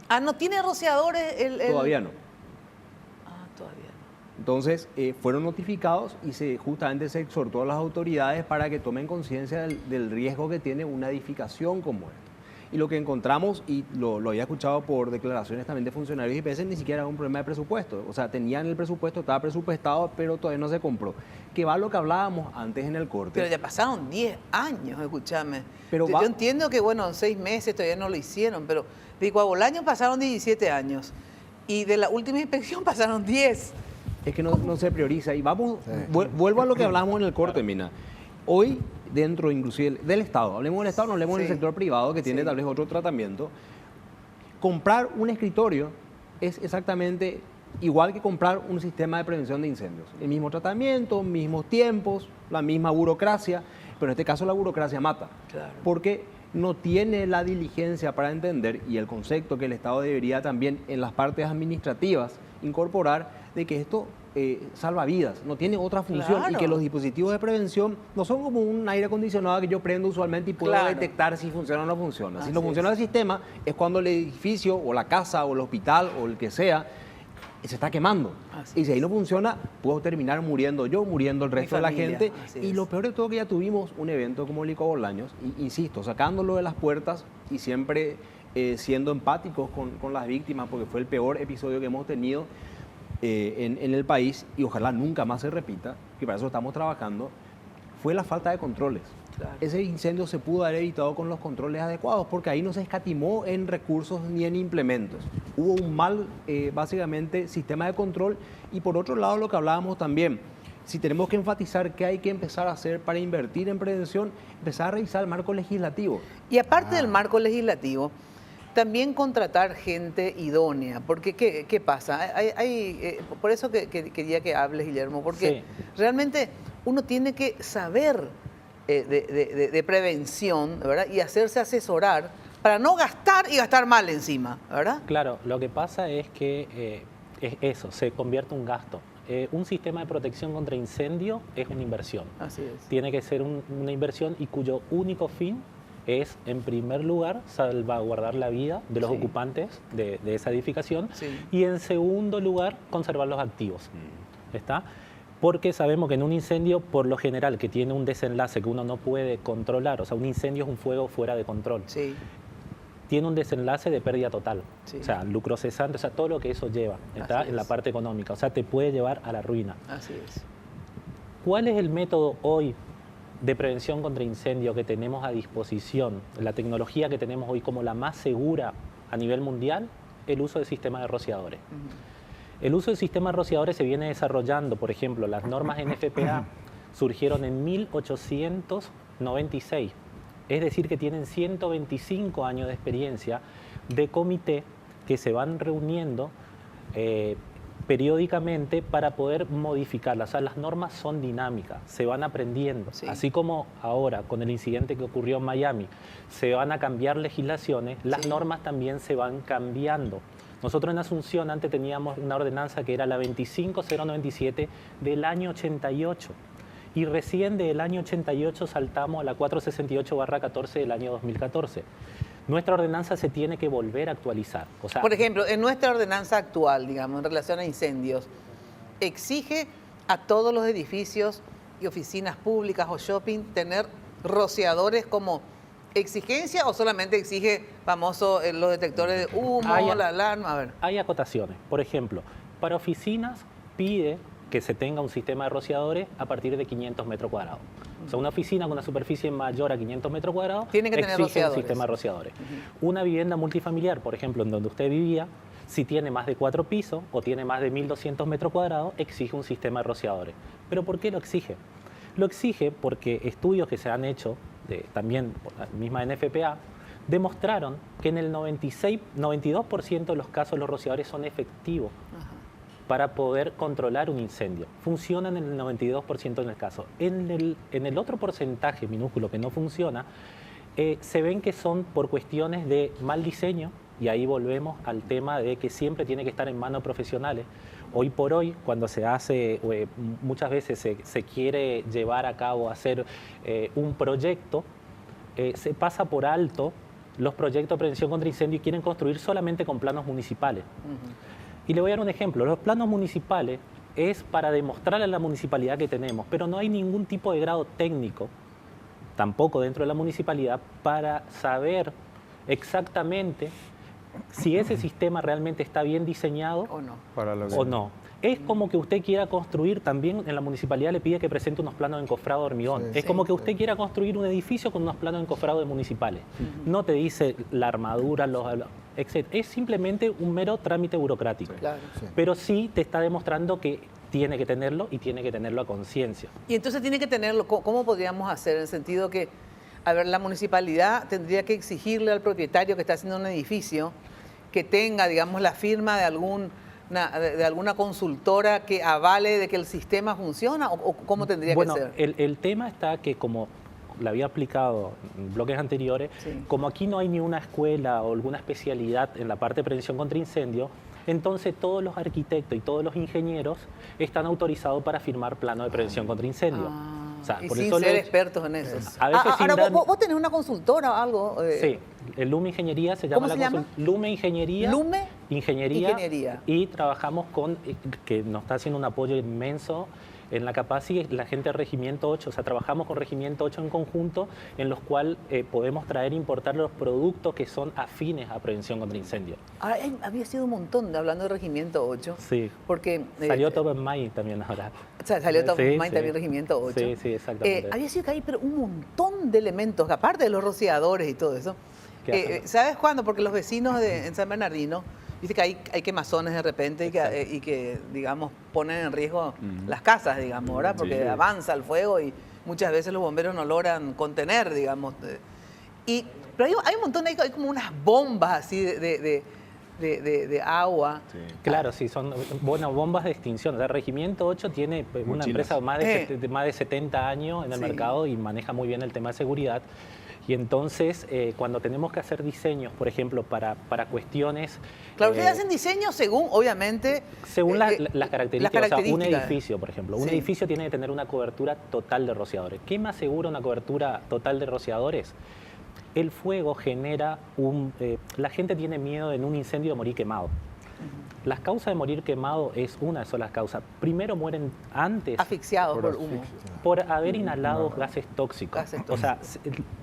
S2: Ah, ¿no tiene rociadores el...?
S4: Todavía no.
S2: Ah, todavía no.
S4: Entonces, fueron notificados y justamente se exhortó a las autoridades para que tomen conciencia del riesgo que tiene una edificación como esta. Y lo que encontramos, y lo había escuchado por declaraciones también de funcionarios de IPS, ni siquiera era un problema de presupuesto. O sea, tenían el presupuesto, estaba presupuestado, pero todavía no se compró. Que va lo que hablábamos antes en el corte.
S2: Pero ya pasaron 10 años, escúchame.
S4: Pero
S2: yo entiendo que, bueno, en 6 meses todavía no lo hicieron, pero de Coabolaños pasaron 17 años. Y de la última inspección pasaron 10.
S4: Es que no se prioriza. Y vamos, vuelvo a lo que hablamos en el corte, Mina. Hoy, dentro inclusive del Estado, hablemos del Estado, no hablemos del
S2: Sí.
S4: sector privado que tiene
S2: Sí.
S4: tal vez otro tratamiento, comprar un escritorio es exactamente igual que comprar un sistema de prevención de incendios. El mismo tratamiento, mismos tiempos, la misma burocracia, pero en este caso la burocracia mata.
S2: Claro.
S4: Porque no tiene la diligencia para entender, y el concepto que el Estado debería también en las partes administrativas incorporar, de que esto salva vidas, no tiene otra función,
S2: Claro.
S4: y que los dispositivos de prevención no son como un aire acondicionado que yo prendo usualmente y puedo
S2: Claro.
S4: detectar si funciona o no funciona. Si
S2: Así
S4: no funciona
S2: es.
S4: el sistema es cuando el edificio o la casa o el hospital o el que sea se está quemando.
S2: Así
S4: Y si ahí no funciona, puedo terminar muriendo yo, muriendo el
S2: Mi
S4: resto de la
S2: familia,
S4: gente.
S2: así
S4: Y
S2: es.
S4: lo peor de todo que ya tuvimos un evento como el Lico Bolaños, y, insisto, sacándolo de las puertas y siempre siendo empáticos con las víctimas, porque fue el peor episodio que hemos tenido en el país, y ojalá nunca más se repita, que para eso estamos trabajando, fue la falta de controles.
S2: Claro.
S4: Ese incendio se pudo haber evitado con los controles adecuados, porque ahí no se escatimó en recursos ni en implementos. Hubo un mal, básicamente, sistema de control. Y por otro lado, lo que hablábamos también, si tenemos que enfatizar qué hay que empezar a hacer para invertir en prevención, empezar a revisar el marco legislativo.
S2: Y aparte del marco legislativo, también contratar gente idónea, porque ¿qué pasa? Por eso que quería que hables, Guillermo, porque
S6: Sí.
S2: realmente uno tiene que saber de prevención, ¿verdad? Y hacerse asesorar para no gastar y gastar mal encima, ¿verdad?
S6: Claro, lo que pasa es que es eso, se convierte en un gasto. Un sistema de protección contra incendio es una inversión.
S2: Así es.
S6: Tiene que ser una inversión y cuyo único fin es, en primer lugar, salvaguardar la vida de los
S2: Sí.
S6: ocupantes de esa edificación
S2: Sí.
S6: y, en segundo lugar, conservar los activos. ¿Está? Porque sabemos que en un incendio, por lo general, que tiene un desenlace que uno no puede controlar, o sea, un incendio es un fuego fuera de control,
S2: Sí.
S6: tiene un desenlace de pérdida total,
S2: Sí.
S6: o sea, lucro cesante, o sea, todo lo que eso lleva, ¿está?
S2: Así
S6: En la
S2: es.
S6: parte económica, o sea, te puede llevar a la ruina.
S2: Así es.
S6: ¿Cuál es el método hoy de prevención contra incendio que tenemos a disposición? La tecnología que tenemos hoy como la más segura a nivel mundial, el uso de sistemas de rociadores. El uso de sistemas de rociadores se viene desarrollando, por ejemplo, las normas NFPA surgieron en 1896, es decir, que tienen 125 años de experiencia de comité que se van reuniendo periódicamente para poder modificarlas. O sea, las normas son dinámicas, se van aprendiendo.
S2: Sí.
S6: Así como ahora, con el incidente que ocurrió en Miami, se van a cambiar legislaciones, las
S2: Sí.
S6: normas también se van cambiando. Nosotros en Asunción antes teníamos una ordenanza que era la 25097 del año 88. Y recién del año 88 saltamos a la 468/14 del año 2014. Nuestra ordenanza se tiene que volver a actualizar. O sea,
S2: Por ejemplo, en nuestra ordenanza actual, digamos, en relación a incendios, exige a todos los edificios y oficinas públicas o shopping tener rociadores como exigencia o solamente exige, famoso, los detectores de humo, la alarma. A ver.
S6: hay acotaciones. Por ejemplo, para oficinas pide que se tenga un sistema de rociadores a partir de 500 metros cuadrados. O sea, una oficina con una superficie mayor a 500 metros cuadrados
S2: Tiene que tener
S6: exige
S2: rociadores.
S6: un sistema de rociadores. Una vivienda multifamiliar, por ejemplo, en donde usted vivía, si tiene más de 4 pisos o tiene más de 1.200 metros cuadrados, exige un sistema de rociadores. ¿Pero por qué lo exige? Lo exige porque estudios que se han hecho, también por la misma NFPA, demostraron que en el 92% de los casos los rociadores son efectivos para poder controlar un incendio. Funcionan en el 92% del caso. En el otro porcentaje minúsculo que no funciona, se ven que son por cuestiones de mal diseño, y ahí volvemos al tema de que siempre tiene que estar en manos profesionales. Hoy por hoy, cuando se hace, muchas veces se quiere llevar a cabo, hacer un proyecto, se pasa por alto los proyectos de prevención contra incendio y quieren construir solamente con planos municipales. Y le voy a dar un ejemplo. Los planos municipales es para demostrarle a la municipalidad que tenemos, pero no hay ningún tipo de grado técnico, tampoco dentro de la municipalidad, para saber exactamente si ese sistema realmente está bien diseñado
S2: ¿O no?
S5: Para lo que-
S6: o no. Es como que usted quiera construir, también en la municipalidad le pide que presente unos planos de encofrado de hormigón.
S3: Sí,
S6: Es como que usted quiera construir un edificio con unos planos de encofrado de municipales. No te dice la armadura, etc. Es simplemente un mero trámite burocrático.
S2: Claro.
S3: Sí.
S6: Pero sí te está demostrando que tiene que tenerlo y tiene que tenerlo a conciencia.
S2: Y entonces tiene que tenerlo, ¿cómo podríamos hacer? En el sentido que, a ver, la municipalidad tendría que exigirle al propietario que está haciendo un edificio que tenga, digamos, la firma de alguna consultora que avale de que el sistema funciona, o cómo tendría
S6: Bueno,
S2: que ser.
S6: el tema está que, como le había explicado en bloques anteriores,
S2: Sí.
S6: como aquí no hay ni una escuela o alguna especialidad en la parte de prevención contra incendio, entonces todos los arquitectos y todos los ingenieros están autorizados para firmar plano de prevención contra incendio. O sea,
S2: Y
S6: por
S2: sin
S6: eso
S2: ser
S6: le-
S2: expertos en eso.
S6: A veces sin
S2: ahora,
S6: dar-
S2: vos tenés una consultora o algo.
S6: Sí, el Lume Ingeniería se llama.
S2: ¿Cómo se llama?
S6: Lume Ingeniería.
S2: Lume
S6: Ingeniería. Y trabajamos con, que nos está haciendo un apoyo inmenso en la Capaci, la gente del Regimiento 8. O sea, trabajamos con Regimiento 8 en conjunto, en los cuales podemos traer e importar los productos que son afines a prevención contra incendios.
S2: Ahora, había sido un montón hablando de Regimiento 8.
S6: Sí.
S2: Porque
S6: Salió Top of Mind también ahora.
S2: salió Top of
S6: Sí,
S2: Mind
S6: sí.
S2: también Regimiento 8.
S6: Sí, sí, exactamente.
S2: Había sido que hay pero un montón de elementos, aparte de los rociadores y todo eso.
S6: ¿Qué hacen?
S2: ¿Sabes cuándo? Porque los vecinos en San Bernardino Viste que hay quemazones de repente y que, digamos, ponen en riesgo las casas, digamos, ¿verdad? Porque avanza el fuego y muchas veces los bomberos no logran contener, digamos. Pero hay un montón, hay como unas bombas así de agua.
S6: Sí. Claro, sí, son bombas de extinción. El Regimiento 8 tiene una empresa de más de 70 años en el mercado y maneja muy bien el tema de seguridad. Y entonces, cuando tenemos que hacer diseños, por ejemplo, para cuestiones...
S2: Claro, ustedes hacen diseños según, obviamente...
S6: Según las características. O sea, un edificio, por ejemplo. Un edificio tiene que tener una cobertura total de rociadores. ¿Qué más asegura una cobertura total de rociadores? El fuego genera la gente tiene miedo en un incendio de morir quemado. Las causas de morir quemado es una sola causa. Primero mueren antes...
S2: Asfixiados por humo.
S6: Por haber inhalado gases tóxicos. O sea,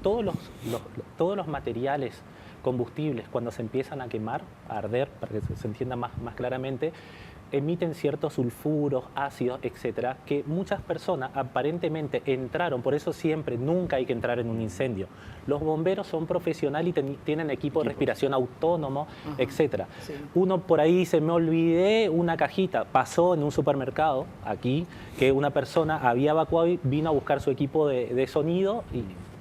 S6: todos los materiales combustibles, cuando se empiezan a quemar, a arder, para que se entienda más claramente, emiten ciertos sulfuros, ácidos, etcétera, que muchas personas aparentemente entraron, por eso siempre, nunca hay que entrar en un incendio. Los bomberos son profesionales y tienen equipo de respiración autónomo, etcétera. Sí. Uno por ahí dice, me olvidé una cajita, pasó en un supermercado aquí, que una persona había evacuado y vino a buscar su equipo de sonido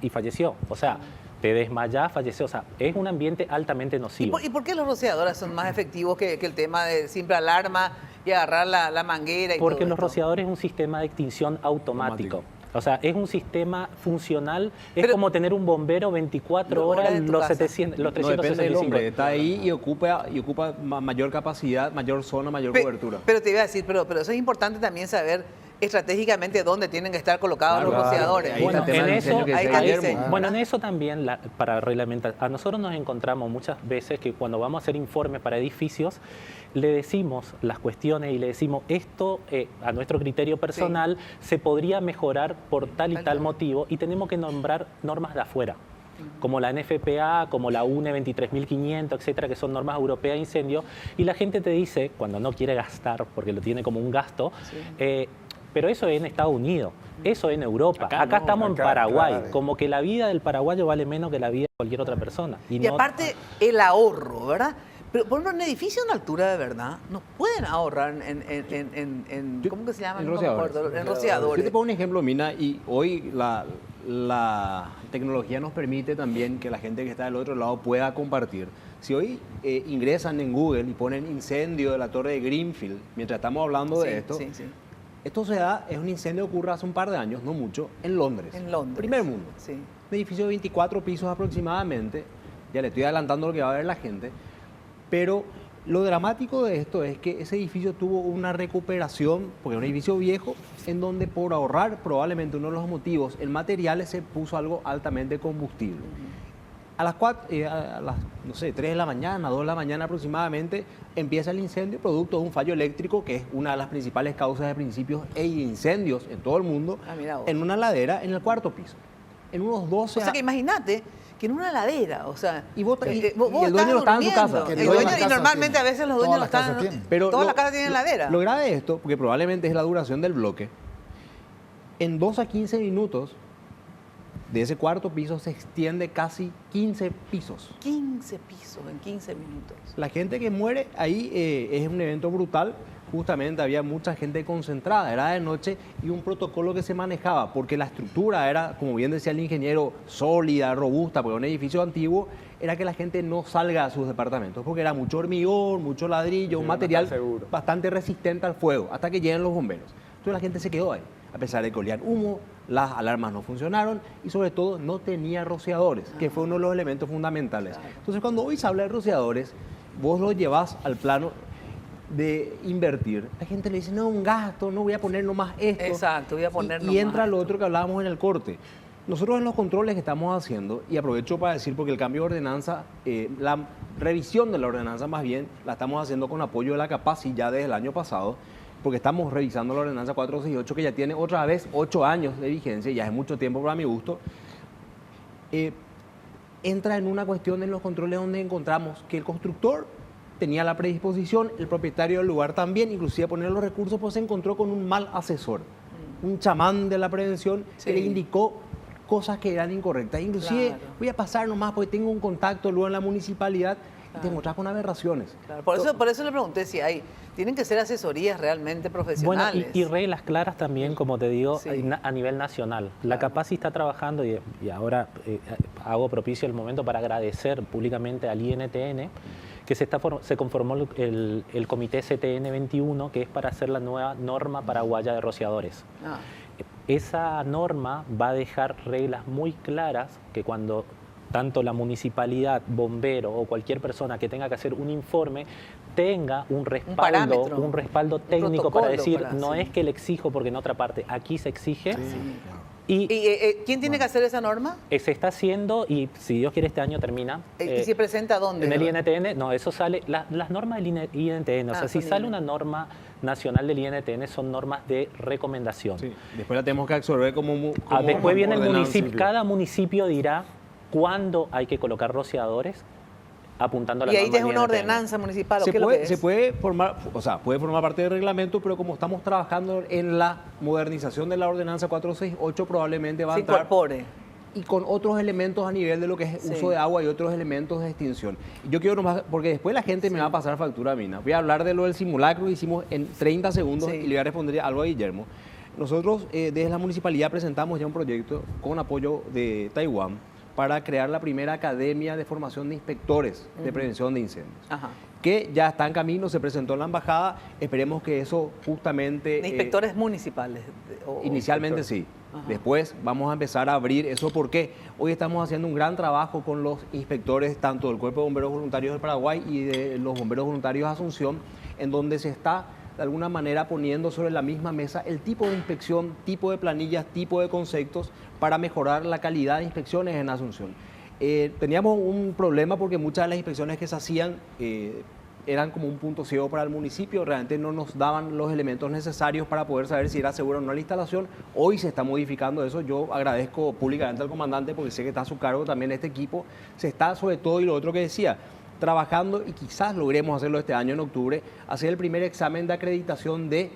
S6: y falleció. O sea, te desmayás, falleció. O sea, es un ambiente altamente nocivo.
S2: ¿Y por qué los rociadores son más efectivos que el tema de simple alarma y agarrar la manguera?
S6: Porque los rociadores es un sistema de extinción automático. O sea, es un sistema funcional, es como tener un bombero 24 horas, los 365
S4: depende del hombre, está ahí y ocupa mayor capacidad, mayor zona, mayor cobertura.
S2: Pero te iba a decir, pero eso es importante también saber estratégicamente dónde tienen que estar colocados los rociadores.
S6: Bueno, en eso también, para reglamentar, a nosotros nos encontramos muchas veces que cuando vamos a hacer informes para edificios, le decimos las cuestiones y le decimos esto a nuestro criterio personal se podría mejorar por tal y tal motivo y tenemos que nombrar normas de afuera, como la NFPA, como la UNE 23500, etcétera, que son normas europeas de incendio, y la gente te dice, cuando no quiere gastar, porque lo tiene como un gasto, pero eso es en Estados Unidos, eso es en Europa. Acá estamos en Paraguay, claro. Como que la vida del paraguayo vale menos que la vida de cualquier otra persona.
S2: Y aparte, el ahorro, ¿verdad? Pero por ejemplo, en edificios de una altura de verdad, no pueden ahorrar ¿cómo que se llama?
S4: En rociadores. Yo te pongo un ejemplo, Mina, y hoy la tecnología nos permite también que la gente que está del otro lado pueda compartir. Si hoy ingresan en Google y ponen incendio de la Torre de Greenfield, mientras estamos hablando de esto, esto es un incendio que ocurre hace un par de años, no mucho, en Londres.
S2: En Londres.
S4: Primer mundo.
S2: Sí.
S4: Un edificio de 24 pisos aproximadamente, ya le estoy adelantando lo que va a ver la gente, pero lo dramático de esto es que ese edificio tuvo una recuperación, porque es un edificio viejo, en donde por ahorrar probablemente uno de los motivos, en materiales se puso algo altamente combustible. A las 3 de la mañana, 2 de la mañana aproximadamente, empieza el incendio producto de un fallo eléctrico, que es una de las principales causas de principios e incendios en todo el mundo, en una ladera en el 4º piso. En unos 12
S2: O sea que imagínate que en una ladera, o sea...
S4: Y el dueño no está en su casa.
S2: Y normalmente a veces los dueños no están... Todas las casas tienen ladera.
S4: Lo grave de esto, porque probablemente es la duración del bloque, en 2 a 15 minutos, de ese 4º piso se extiende casi 15 pisos.
S2: 15 pisos en 15 minutos.
S4: La gente que muere ahí es un evento brutal. Justamente había mucha gente concentrada, era de noche y un protocolo que se manejaba, porque la estructura era, como bien decía el ingeniero, sólida, robusta, porque un edificio antiguo, era que la gente no salga a sus departamentos, porque era mucho hormigón, mucho ladrillo, un material bastante resistente al fuego, hasta que lleguen los bomberos. Entonces la gente se quedó ahí, a pesar de que olían humo, las alarmas no funcionaron y sobre todo no tenía rociadores, que fue uno de los elementos fundamentales. Entonces cuando hoy se habla de rociadores, vos lo llevas al plano de invertir. La gente le dice, no, un gasto, no voy a poner nomás esto.
S2: Exacto, voy a poner
S4: y entra lo otro que hablábamos en el corte. Nosotros en los controles que estamos haciendo, y aprovecho para decir, porque el cambio de ordenanza, la revisión de la ordenanza más bien, la estamos haciendo con apoyo de la CAPACI ya desde el año pasado, porque estamos revisando la ordenanza 468, que ya tiene otra vez 8 años de vigencia, ya es mucho tiempo para mi gusto. Entra en una cuestión en los controles donde encontramos que el constructor tenía la predisposición, el propietario del lugar también, inclusive a poner los recursos, pues se encontró con un mal asesor, un chamán de la prevención que le indicó cosas que eran incorrectas. Inclusive voy a pasar nomás porque tengo un contacto luego en la municipalidad y te encontrás con aberraciones.
S2: Claro, por eso le pregunté si tienen que ser asesorías realmente
S6: Bueno,
S2: profesionales.
S6: y reglas claras también, como te digo,
S2: Sí.
S6: a nivel nacional. La Capaci está trabajando, y ahora hago propicio el momento para agradecer públicamente al INTN, que se conformó el comité CTN 21, que es para hacer la nueva norma paraguaya de rociadores.
S2: Ah,
S6: Esa norma va a dejar reglas muy claras que cuando tanto la municipalidad, bombero o cualquier persona que tenga que hacer un informe tenga un
S2: parámetro,
S6: respaldo técnico para
S2: protocolo
S6: decir,
S2: para-
S6: no
S2: sí.
S6: es que le exijo porque en otra parte aquí se exige.
S3: claro.
S6: Y
S2: ¿Quién tiene que hacer esa norma?
S6: se está haciendo y si Dios quiere este año termina.
S2: ¿Y se presenta dónde?
S6: En el INTN, no, eso sale, las normas del INTN, o sea, si
S2: son
S6: sale
S2: INTN.
S6: una norma nacional del INTN son normas de recomendación.
S4: Sí. Después la tenemos que absorber como
S6: Después viene el
S4: ordenanza.
S6: municipio, cada municipio dirá cuándo hay que colocar rociadores apuntando a la
S2: Y ahí
S6: norma
S2: ya es
S6: del
S2: una
S6: INTN.
S2: ordenanza municipal, ¿o
S4: Se
S2: qué es lo
S4: puede,
S2: que es?
S4: se puede formar, o sea, puede formar parte del reglamento, pero como estamos trabajando en la modernización de la ordenanza 468, probablemente va a
S2: Se
S4: entrar
S2: incorpore.
S4: y con otros elementos a nivel de lo que es
S2: Sí.
S4: uso de agua y otros elementos de extinción. Y yo quiero nomás, porque después la gente me va a pasar factura a mí, ¿no? Voy a hablar de lo del simulacro que hicimos en 30 segundos
S2: Sí.
S4: y le voy a responder algo a Guillermo. Nosotros desde la municipalidad presentamos ya un proyecto con apoyo de Taiwán para crear la primera academia de formación de inspectores de prevención de incendios,
S2: Ajá.
S4: que ya está en camino, se presentó en la embajada, esperemos que eso justamente...
S2: De inspectores municipales.
S4: Inicialmente sí. Después vamos a empezar a abrir eso porque hoy estamos haciendo un gran trabajo con los inspectores tanto del Cuerpo de Bomberos Voluntarios del Paraguay y de los Bomberos Voluntarios de Asunción, en donde se está de alguna manera poniendo sobre la misma mesa el tipo de inspección, tipo de planillas, tipo de conceptos para mejorar la calidad de inspecciones en Asunción. Teníamos un problema porque muchas de las inspecciones que se hacían eran como un punto ciego para el municipio, realmente no nos daban los elementos necesarios para poder saber si era segura o no la instalación. Hoy se está modificando eso, yo agradezco públicamente al comandante porque sé que está a su cargo también este equipo, se está sobre todo, y lo otro que decía, trabajando y quizás logremos hacerlo este año en octubre, hacer el primer examen de acreditación de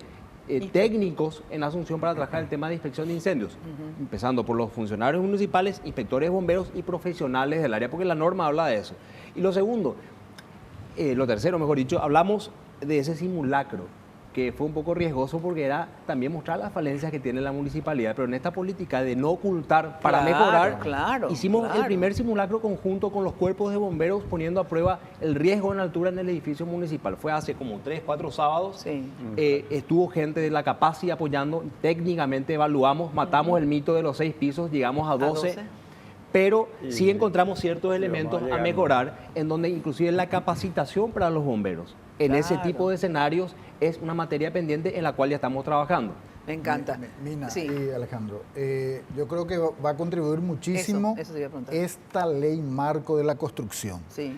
S4: técnicos en Asunción para trabajar el tema de inspección de incendios, empezando por los funcionarios municipales, inspectores de bomberos y profesionales del área, porque la norma habla de eso. Y lo segundo, lo tercero, mejor dicho, hablamos de ese simulacro, que fue un poco riesgoso porque era también mostrar las falencias que tiene la municipalidad, pero en esta política de no ocultar para
S2: Claro,
S4: mejorar,
S2: claro,
S4: hicimos
S2: claro.
S4: el primer simulacro conjunto con los cuerpos de bomberos poniendo a prueba el riesgo en altura en el edificio municipal. Fue hace como 3, 4 sábados.
S2: Sí.
S4: Estuvo gente de la Capaci apoyando, técnicamente evaluamos, matamos el mito de los 6 pisos, llegamos a 12. Pero sí encontramos ciertos elementos a mejorar, en donde inclusive la capacitación para los bomberos en ese
S2: Claro.
S4: tipo de escenarios es una materia pendiente en la cual ya estamos trabajando.
S2: Me encanta.
S3: Mina
S2: Sí.
S3: y Alejandro, yo creo que va a contribuir muchísimo
S2: Eso te iba a preguntar.
S3: esta ley marco de la construcción.
S2: Sí.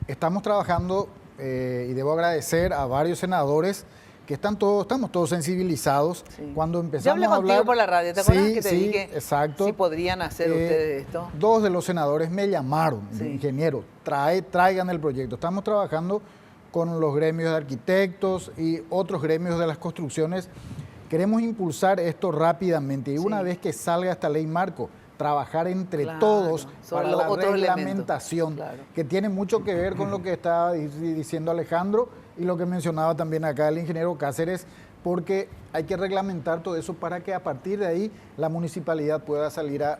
S3: Estamos trabajando y debo agradecer a varios senadores que estamos todos sensibilizados.
S2: Sí.
S3: Cuando
S2: Yo
S3: empezamos
S2: hablé
S3: a
S2: contigo
S3: hablar...
S2: por la radio, ¿te acuerdas
S3: Sí,
S2: que te
S3: sí,
S2: dije
S3: exacto.
S2: si podrían hacer ustedes esto?
S3: Dos de los senadores me llamaron,
S2: Sí.
S3: ingeniero, traigan el proyecto. Estamos trabajando con los gremios de arquitectos y otros gremios de las construcciones. Queremos impulsar esto rápidamente y una
S2: Sí.
S3: vez que salga esta ley marco, trabajar entre
S2: Claro,
S3: todos
S2: sobre
S3: para
S2: los
S3: la
S2: otros elementos,
S3: reglamentación,
S2: claro.
S3: que tiene mucho que ver con lo que estaba diciendo Alejandro y lo que mencionaba también acá el ingeniero Cáceres, porque hay que reglamentar todo eso para que a partir de ahí la municipalidad pueda salir a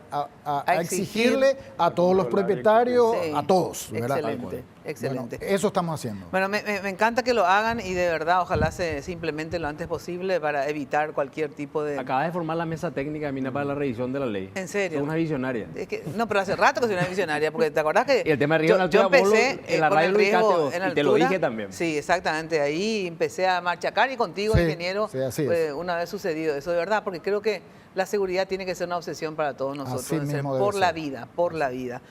S3: exigirle a todos los propietarios,
S2: Sí.
S3: a todos. ¿verdad?
S2: Excelente, excelente.
S3: Bueno, eso estamos haciendo.
S2: Bueno, me encanta que lo hagan y de verdad ojalá se implemente lo antes posible para evitar cualquier tipo de...
S4: Acaba de formar la mesa técnica, Mina, para la revisión de la ley.
S2: ¿En serio?
S4: Es una visionaria.
S2: Es que, no, pero hace rato que soy una visionaria, porque te acordás que
S4: Y el tema de riesgo en
S2: yo
S4: altura, vos lo-
S2: empecé
S4: en la
S2: con
S4: radio
S2: el
S4: lo ubicaste
S2: riesgo
S4: vos,
S2: en
S4: y te lo
S2: altura.
S4: dije también.
S2: Sí, exactamente, ahí empecé a machacar y contigo,
S3: Sí,
S2: ingeniero,
S3: sí, así es.
S2: una vez sucedido eso, de verdad, porque creo que la seguridad tiene que ser una obsesión para todos nosotros,
S3: Así
S2: en serio,
S3: mismo debe
S2: por la
S3: ser.
S2: vida, por la vida.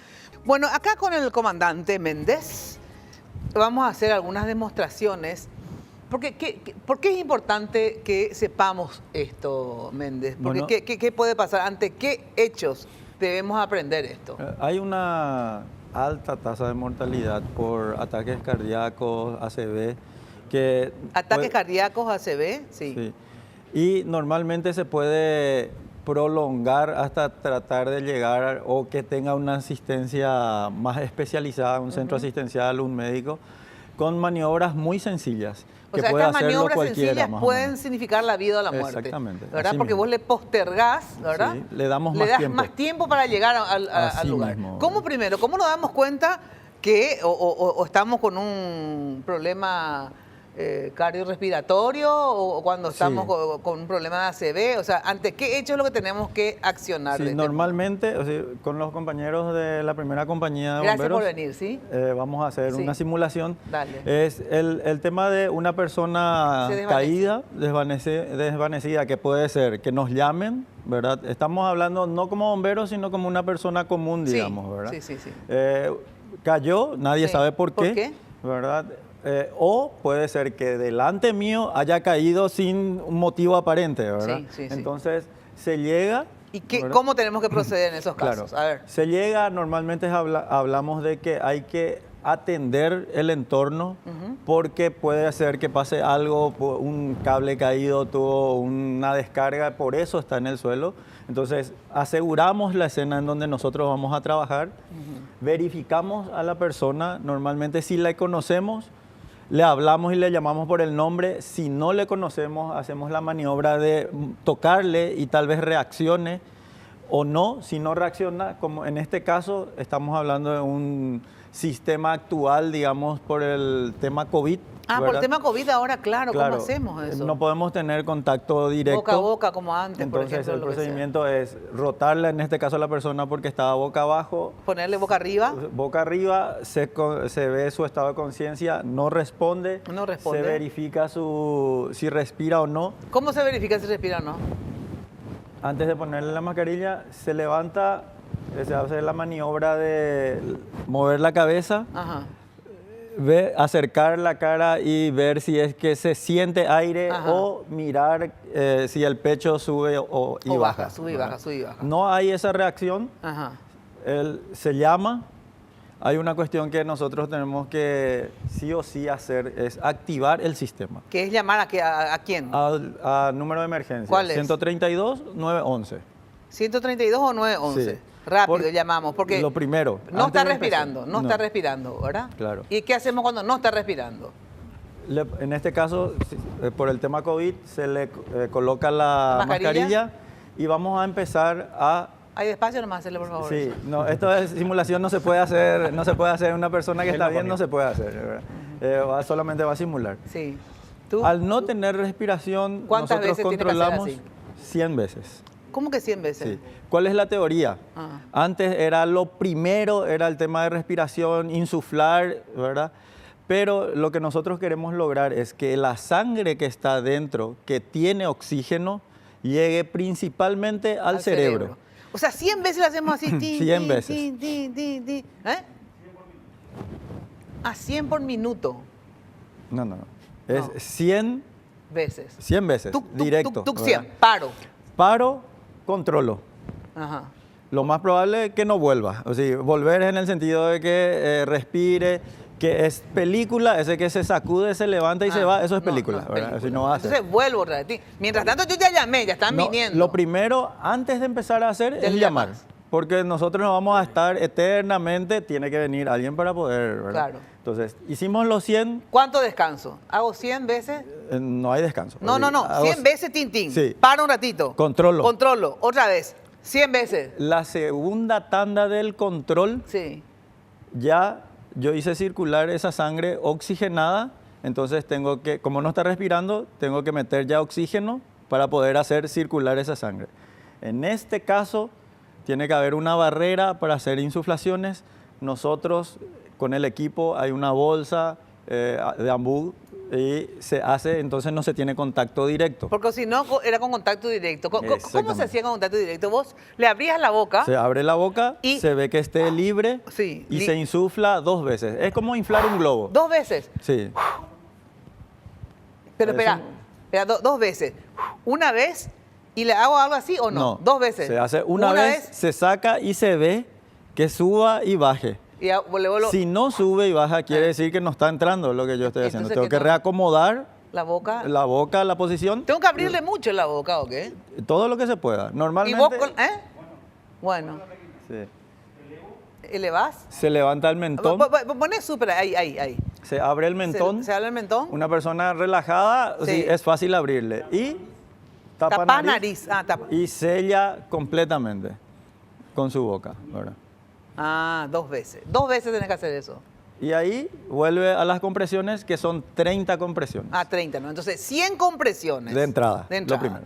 S2: Bueno, acá con el comandante Méndez vamos a hacer algunas demostraciones. Porque, ¿por qué es importante que sepamos esto, Méndez? Porque
S5: Bueno.
S2: ¿qué puede pasar? ¿Ante qué hechos debemos aprender esto?
S5: Hay una alta tasa de mortalidad por ataques cardíacos, ACV, que...
S2: ¿Ataques
S5: puede-
S2: cardíacos, ACV? Sí.
S5: Sí. Y normalmente se puede prolongar hasta tratar de llegar o que tenga una asistencia más especializada, un centro asistencial, un médico, con maniobras muy sencillas.
S2: O
S5: que
S2: sea,
S5: puede
S2: estas
S5: hacerlo
S2: maniobras
S5: cualquiera,
S2: sencillas
S5: más o
S2: pueden
S5: menos.
S2: significar la vida o la muerte.
S5: Exactamente,
S2: ¿Verdad?
S5: así
S2: Porque
S5: mismo.
S2: vos le postergás, ¿verdad?
S5: Sí, le damos
S2: Le
S5: más
S2: das
S5: tiempo.
S2: más tiempo para llegar al
S5: Así
S2: lugar.
S5: mismo.
S2: ¿Cómo primero? ¿Cómo nos damos cuenta que o estamos con un problema cardiorrespiratorio o cuando estamos
S5: Sí.
S2: con un problema de ACV? O sea, ¿ante qué hecho es lo que tenemos que accionar?
S5: Sí,
S2: de este
S5: normalmente, o sea, con los compañeros de la primera compañía de
S2: Gracias
S5: bomberos,
S2: por venir, ¿sí?
S5: vamos a hacer
S2: Sí.
S5: una simulación.
S2: Dale.
S5: Es el tema de una persona
S2: Se desvanece.
S5: caída, desvanecida, que puede ser que nos llamen, ¿verdad? Estamos hablando no como bomberos, sino como una persona común,
S2: Sí,
S5: digamos, ¿verdad?
S2: sí, sí, sí.
S5: Cayó, nadie
S2: Sí.
S5: sabe por qué,
S2: ¿Por qué?
S5: ¿verdad? O puede ser que delante mío haya caído sin un motivo aparente, ¿verdad?
S2: Sí, sí, sí.
S5: Entonces, se llega...
S2: ¿Y qué,
S5: ¿verdad?
S2: cómo tenemos que proceder en esos
S5: Claro.
S2: casos? A ver.
S5: Se llega, normalmente hablamos de que hay que atender el entorno porque puede ser que pase algo, un cable caído, tuvo una descarga, por eso está en el suelo. Entonces, aseguramos la escena en donde nosotros vamos a trabajar, verificamos a la persona, normalmente si la conocemos, le hablamos y le llamamos por el nombre. Si no le conocemos, hacemos la maniobra de tocarle y tal vez reaccione o no. Si no reacciona, como en este caso estamos hablando de un sistema actual, digamos, por el tema COVID.
S2: Ah, por el
S5: ¿verdad?
S2: tema COVID ahora, claro,
S5: Claro,
S2: ¿cómo hacemos eso?
S5: No podemos tener contacto directo.
S2: Boca a boca como antes, por
S5: Entonces
S2: ejemplo.
S5: el
S2: lo que sea.
S5: procedimiento es rotarle, en este caso a la persona porque estaba boca abajo,
S2: Ponerle boca arriba.
S5: boca arriba, se ve su estado de conciencia, no responde,
S2: No responde.
S5: se verifica si respira o no.
S2: ¿Cómo se verifica si respira o no?
S5: Antes de ponerle la mascarilla, se levanta, se hace la maniobra de mover la cabeza,
S2: Ajá.
S5: acercar la cara y ver si es que se siente aire
S2: Ajá.
S5: o mirar si el pecho sube y
S2: O
S5: baja.
S2: baja, sube y
S5: ¿verdad?
S2: baja, sube y baja.
S5: No hay esa reacción,
S2: Ajá.
S5: él se llama. Hay una cuestión que nosotros tenemos que sí o sí hacer, es activar el sistema.
S2: ¿Qué es llamar a quién?
S5: A número de emergencia.
S2: ¿Cuál es?
S5: 132 911.
S2: 132 o 911.
S5: Sí.
S2: Rápido llamamos, porque
S5: Lo primero.
S2: no
S5: antes
S2: está
S5: de empezar.
S2: respirando, no está respirando, ¿verdad?
S5: Claro.
S2: ¿Y qué hacemos cuando no está respirando?
S5: En este caso, por el tema COVID, se le coloca la mascarilla y vamos a empezar a...
S2: Hay despacio nomás, hacerle por favor.
S5: Sí, no, esto de simulación no se puede hacer, una persona que está bien no se puede hacer, ¿verdad? Solamente va a simular.
S2: Sí. ¿Tú?
S5: Al no tener respiración,
S2: ¿Cuántas
S5: nosotros
S2: veces tiene que hacer
S5: controlamos
S2: así?
S5: 100 veces.
S2: ¿Cómo que 100 veces?
S5: Sí. ¿Cuál es la teoría?
S2: Ah.
S5: Antes era lo primero, era el tema de respiración, insuflar, ¿verdad? Pero lo que nosotros queremos lograr es que la sangre que está dentro, que tiene oxígeno, llegue principalmente al cerebro.
S2: O sea, 100 veces lo hacemos así.
S5: 100 veces.
S2: ¿Eh? A 100 por minuto.
S5: No. Es
S2: No.
S5: 100
S2: Veces.
S5: veces,
S2: Tuc, tuc,
S5: directo.
S2: tuc, tuc,
S5: ¿verdad?
S2: 100. Paro.
S5: Paro, controlo.
S2: Ajá.
S5: Lo más probable es que no vuelva. O sea, volver en el sentido de que respire, que es película, ese que se sacude, se levanta y se va, eso es
S2: No,
S5: película,
S2: no es
S5: ¿verdad?
S2: película.
S5: Así no va a ser.
S2: Entonces vuelvo otra vez. Mientras tanto yo ya llamé, ya están
S5: No,
S2: viniendo.
S5: lo primero, antes de empezar a hacer,
S2: Ya
S5: es
S2: le
S5: llamar.
S2: llamas.
S5: Porque nosotros no vamos a estar eternamente, tiene que venir alguien para poder, ¿verdad?
S2: Claro.
S5: Entonces, hicimos los 100,
S2: ¿Cuánto descanso? ¿Hago 100 veces?
S5: no hay descanso.
S2: No,
S5: O
S2: no,
S5: sea,
S2: no.
S5: hago
S2: 100 veces tintín.
S5: Sí.
S2: Paro un ratito.
S5: Controlo.
S2: Controlo. Otra vez. 100 veces.
S5: La segunda tanda del control,
S2: Sí.
S5: ya yo hice circular esa sangre oxigenada, entonces tengo que, como no está respirando, tengo que meter ya oxígeno para poder hacer circular esa sangre. En este caso, tiene que haber una barrera para hacer insuflaciones. Nosotros, con el equipo, hay una bolsa de ambú y se hace, entonces no se tiene contacto directo.
S2: Porque si no, era con contacto directo. ¿Cómo se
S5: Exactamente.
S2: hacía con contacto directo? Vos le abrías la boca.
S5: Se abre la boca,
S2: Y-
S5: se ve que esté libre
S2: Sí,
S5: y se insufla 2 veces. Es como inflar un globo.
S2: 2 veces.
S5: Sí.
S2: Pero
S5: Es
S2: espera,
S5: un-
S2: espera, 2 veces. Una vez y le hago algo así o no. 2 veces.
S5: Se hace una vez, se saca y se ve que suba y baje.
S2: y le vuelvo.
S5: Si no sube y baja, quiere decir que no está entrando lo que yo estoy haciendo.
S2: Entonces,
S5: Tengo
S2: ¿qué
S5: que
S2: no?
S5: reacomodar
S2: La boca.
S5: La boca, la posición,
S2: ¿Tengo que abrirle mucho la boca o qué?
S5: todo lo que se pueda.
S2: ¿Y
S5: Normalmente
S2: vos Bueno,
S5: sí,
S2: ¿elevás?
S5: se levanta el mentón,
S2: Ponés súper, ahí.
S5: se abre el mentón.
S2: ¿Se abre el mentón?
S5: Una persona relajada,
S2: Sí.
S5: sí, es fácil abrirle. Y tapa
S2: Tapás
S5: nariz,
S2: nariz. Ah, tapa.
S5: y sella completamente con su boca, ¿verdad?
S2: Ah, 2 veces. 2 veces tenés que hacer eso.
S5: Y ahí vuelve a las compresiones, que son 30 compresiones.
S2: Ah, 30, ¿no? Entonces, 100 compresiones.
S5: De entrada, lo primero.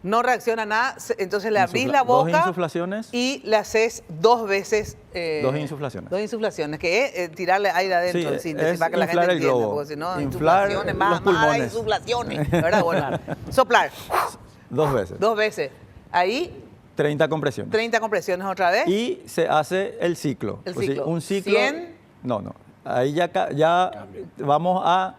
S2: No reacciona nada, entonces le abrís la boca.
S5: 2 insuflaciones.
S2: Y le haces 2 veces.
S5: 2 insuflaciones.
S2: 2 insuflaciones, que es tirarle aire adentro
S5: Sí,
S2: del síntesis
S5: es
S2: para que la gente
S5: inflar el
S2: entienda.
S5: globo.
S2: Porque si no,
S5: Inflar
S2: insuflaciones,
S5: los
S2: más
S5: pulmones.
S2: insuflaciones. ¿Verdad? Bueno, soplar.
S5: 2 veces.
S2: 2 veces. Ahí,
S5: 30 compresiones.
S2: 30 compresiones otra vez.
S5: Y se hace el ciclo.
S2: El
S5: O sea,
S2: ciclo.
S5: un ciclo.
S2: 100.
S5: No. Ahí ya vamos a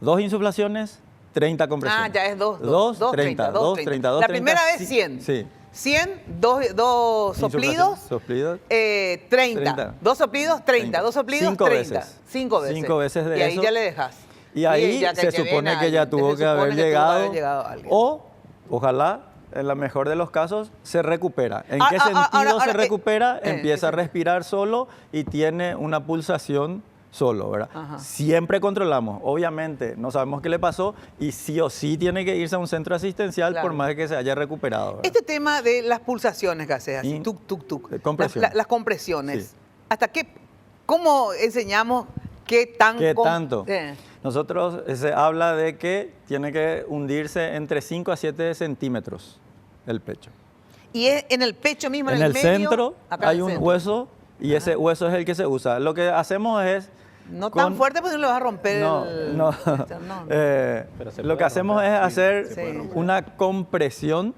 S5: 2 insuflaciones, 30 compresiones.
S2: Ah, ya es 2.
S5: 2, 30, 2, 30, 2,
S2: La
S5: 30.
S2: primera vez 100.
S5: Sí.
S2: 100, 2 soplidos.
S5: Soplidos.
S2: 30.
S5: 30.
S2: 2 soplidos, 30. 2 soplidos,
S5: 5
S2: 30.
S5: veces.
S2: 5 veces.
S5: 5 veces de
S2: y ahí
S5: eso.
S2: ya le dejas.
S5: Y ahí
S2: ya
S5: se supone que ya tuvo que haber llegado.
S2: alguien.
S5: O, ojalá, en la mejor de los casos, se recupera. ¿En qué
S2: ahora,
S5: sentido se
S2: ahora,
S5: recupera? Empieza a
S2: sí.
S5: respirar solo y tiene una pulsación solo, ¿verdad?
S2: Ajá.
S5: Siempre controlamos. Obviamente, no sabemos qué le pasó y sí o sí tiene que irse a un centro asistencial
S2: Claro.
S5: por más de que se haya recuperado, ¿verdad?
S2: Este tema de las pulsaciones que haces, así,
S5: Y-
S2: tuc, tuc, tuc.
S5: compresiones.
S2: Las compresiones.
S5: Sí.
S2: ¿Hasta qué? ¿Cómo enseñamos qué tan?
S5: ¿Qué tanto? Nosotros se habla de que tiene que hundirse entre 5 a 7 centímetros el pecho.
S2: Y es en el pecho mismo, en
S5: En
S2: el
S5: el
S2: medio.
S5: centro
S2: acá en
S5: hay
S2: el
S5: un
S2: centro.
S5: hueso y ese hueso es el que se usa. Lo que hacemos es...
S2: No tan fuerte porque no le vas a romper
S5: No,
S2: el...
S5: no.
S2: no.
S6: Pero se
S5: Lo que
S6: puede
S5: hacemos
S6: romper.
S5: es hacer
S2: se puede romper.
S5: una compresión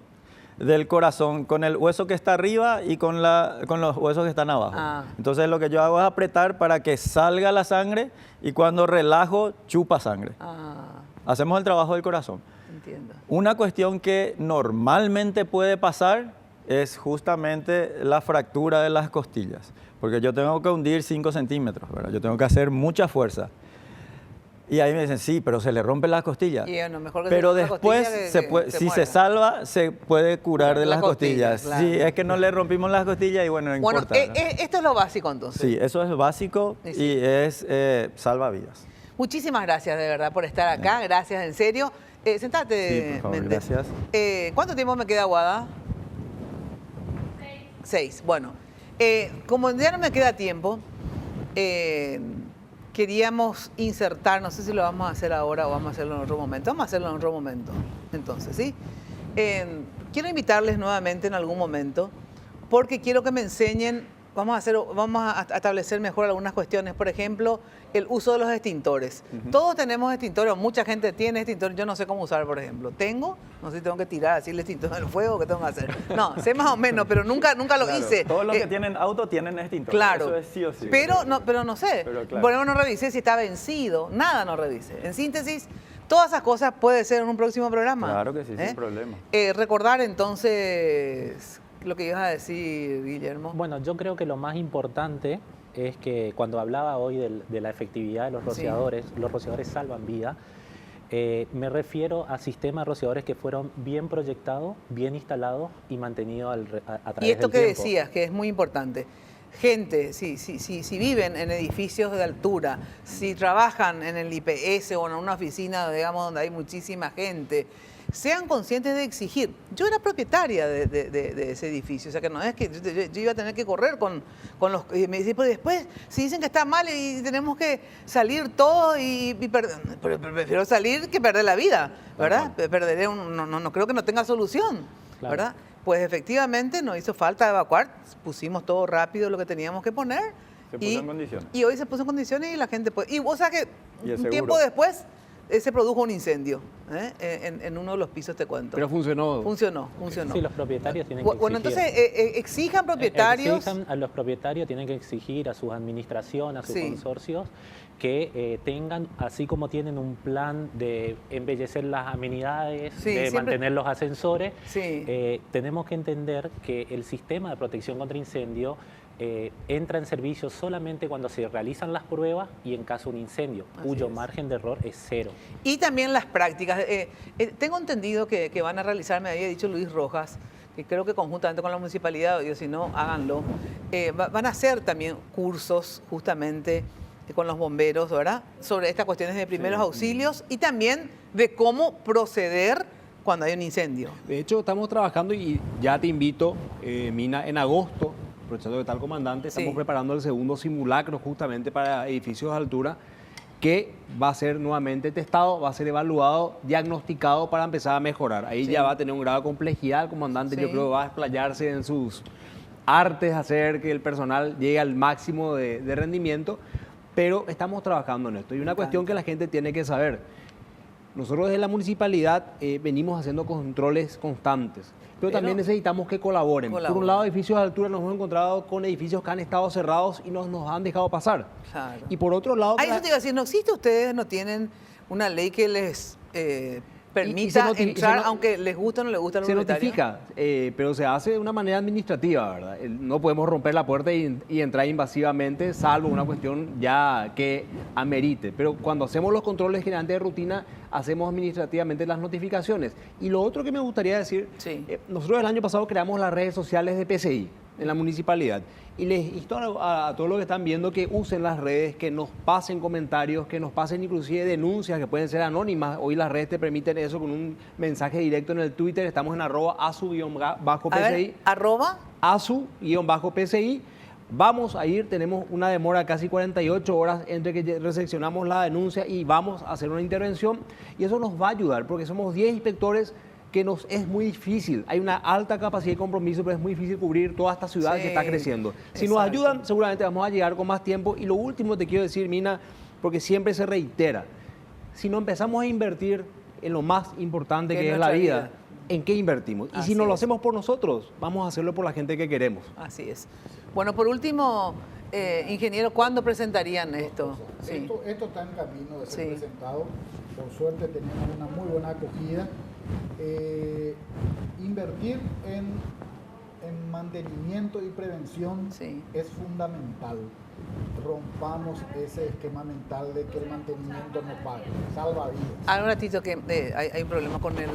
S5: del corazón con el hueso que está arriba y con los huesos que están abajo.
S2: Ah.
S5: Entonces lo que yo hago es apretar para que salga la sangre y cuando relajo, chupa sangre.
S2: Ah,
S5: Hacemos el trabajo del corazón.
S2: entiendo.
S5: Una cuestión que normalmente puede pasar es justamente la fractura de las costillas, porque yo tengo que hundir 5 centímetros, ¿verdad? Yo tengo que hacer mucha fuerza. Y ahí me dicen, sí, pero se le rompe las costillas.
S2: Y bueno, mejor que
S5: Pero
S2: se rompa la
S5: después,
S2: costilla que
S5: si
S2: muera.
S5: se salva, se puede curar de
S2: Las
S5: las costillas.
S2: costillas, claro.
S5: Sí, es que no le rompimos las costillas y bueno, no
S2: Bueno,
S5: importa. ¿verdad?
S2: esto es lo básico entonces.
S5: Sí, eso es básico
S2: Sí, sí.
S5: y es salva vidas.
S2: Muchísimas gracias de verdad por estar acá, gracias en serio. Sentate,
S5: Sí, por favor,
S2: Méndez.
S5: gracias.
S2: ¿Cuánto tiempo me queda, Guada? 6. Bueno, como ya no me queda tiempo, queríamos insertar, no sé si lo vamos a hacer ahora o vamos a hacerlo en otro momento. Vamos a hacerlo en otro momento, entonces, ¿sí? Quiero invitarles nuevamente en algún momento, porque quiero que me enseñen, vamos a establecer mejor algunas cuestiones. Por ejemplo, el uso de los extintores. Todos tenemos extintores, o mucha gente tiene extintores. Yo no sé cómo usar, por ejemplo. No sé si tengo que tirar así el extintor del fuego, ¿qué tengo que hacer? No, sé más o menos, pero nunca lo
S5: Claro,
S2: hice.
S5: todos los que tienen auto tienen extintor.
S2: Claro.
S5: Eso es sí o sí.
S2: Pero no sé.
S5: Pero claro.
S2: Por ejemplo, no revisé si está vencido. Nada no revisé. En síntesis, todas esas cosas puede ser en un próximo programa.
S5: Claro que sí, sin problema.
S2: Recordar entonces lo que ibas a decir, Guillermo.
S6: Bueno, yo creo que lo más importante es que cuando hablaba hoy de la efectividad de los rociadores salvan vida. Me refiero a sistemas de rociadores que fueron bien proyectados, bien instalados y mantenidos a través
S2: Y esto
S6: del
S2: que
S6: tiempo.
S2: decías, que es muy importante. Gente, si viven en edificios de altura, si trabajan en el IPS o en una oficina, digamos, donde hay muchísima gente, sean conscientes de exigir. Yo era propietaria de ese edificio, o sea que no es que yo iba a tener que correr con los... Y me dice, pues después, si dicen que está mal y tenemos que salir todos y perder... Pero prefiero salir que perder la vida, ¿verdad? Perderé no creo que no tenga solución,
S6: Claro.
S2: ¿verdad? Pues efectivamente nos hizo falta evacuar, pusimos todo rápido lo que teníamos que poner.
S5: Se puso en condiciones.
S2: Y hoy se puso en condiciones y la gente puede... Y vos sabés
S5: Y
S2: que
S5: es
S2: un
S5: seguro.
S2: tiempo después se produjo un incendio en uno de los pisos, te cuento.
S4: Pero funcionó.
S2: Funcionó.
S6: Sí, los propietarios tienen que
S2: Bueno,
S6: exigir.
S2: entonces exijan propietarios...
S6: Exijan a los propietarios, tienen que exigir a sus administraciones, a sus
S2: Sí.
S6: consorcios, que tengan, así como tienen un plan de embellecer las amenidades,
S2: Sí,
S6: de
S2: siempre-
S6: mantener los ascensores,
S2: Sí.
S6: tenemos que entender que el sistema de protección contra incendio entra en servicio solamente cuando se realizan las pruebas y en caso de un incendio, cuyo margen de error es 0.
S2: Y también las prácticas. Tengo entendido que van a realizar, me había dicho Luis Rojas, que creo que conjuntamente con la municipalidad, o si no, háganlo, van a hacer también cursos justamente con los bomberos, ¿verdad? Sobre estas cuestiones de primeros auxilios y también de cómo proceder cuando hay un incendio.
S4: De hecho, estamos trabajando y ya te invito, Mina, en agosto, aprovechando que está el comandante, estamos preparando el segundo simulacro justamente para edificios de altura, que va a ser nuevamente testado, va a ser evaluado, diagnosticado para empezar a mejorar. Ahí ya va a tener un grado de complejidad el comandante, yo creo que va a explayarse en sus artes, hacer que el personal llegue al máximo de rendimiento, pero estamos trabajando en esto. Y una cuestión que la gente tiene que saber, nosotros desde la municipalidad venimos haciendo controles constantes, pero también necesitamos que colaboren. Por un lado, edificios de altura nos hemos encontrado con edificios que han estado cerrados y nos han dejado pasar.
S2: Claro.
S4: Y por otro lado...
S2: Eso te iba a decir, ¿no existe ustedes, no tienen una ley que les permita entrar, aunque les gusta o no les gusta?
S4: Se notifica, pero se hace de una manera administrativa, ¿verdad? No podemos romper la puerta y entrar invasivamente, salvo una cuestión ya que amerite. Pero cuando hacemos los controles generalmente de rutina, hacemos administrativamente las notificaciones. Y lo otro que me gustaría decir, nosotros el año pasado creamos las redes sociales de PCI en la municipalidad. Y les insto a todos los que están viendo que usen las redes, que nos pasen comentarios, que nos pasen inclusive denuncias que pueden ser anónimas. Hoy las redes te permiten eso con un mensaje directo en el Twitter. Estamos en @asu_PCI. @asu_PCI. Vamos a ir, tenemos una demora casi 48 horas entre que recepcionamos la denuncia y vamos a hacer una intervención. Y eso nos va a ayudar porque somos 10 inspectores que nos es muy difícil. Hay una alta capacidad de compromiso, pero es muy difícil cubrir toda esta ciudad que está creciendo. Si nos ayudan, seguramente vamos a llegar con más tiempo. Y lo último te quiero decir, Mina, porque siempre se reitera, si no empezamos a invertir en lo más importante que es la vida, ¿en qué invertimos? Y si no lo hacemos por nosotros, vamos a hacerlo por la gente que queremos.
S2: Así es. Bueno, por último, ingeniero, ¿cuándo presentarían esto?
S3: Esto está en camino de ser presentado. Por suerte tenemos una muy buena acogida. Invertir en mantenimiento y prevención es fundamental. Rompamos ese esquema mental de que el mantenimiento no paga, salva vidas.
S2: Un ratito que hay un problema con el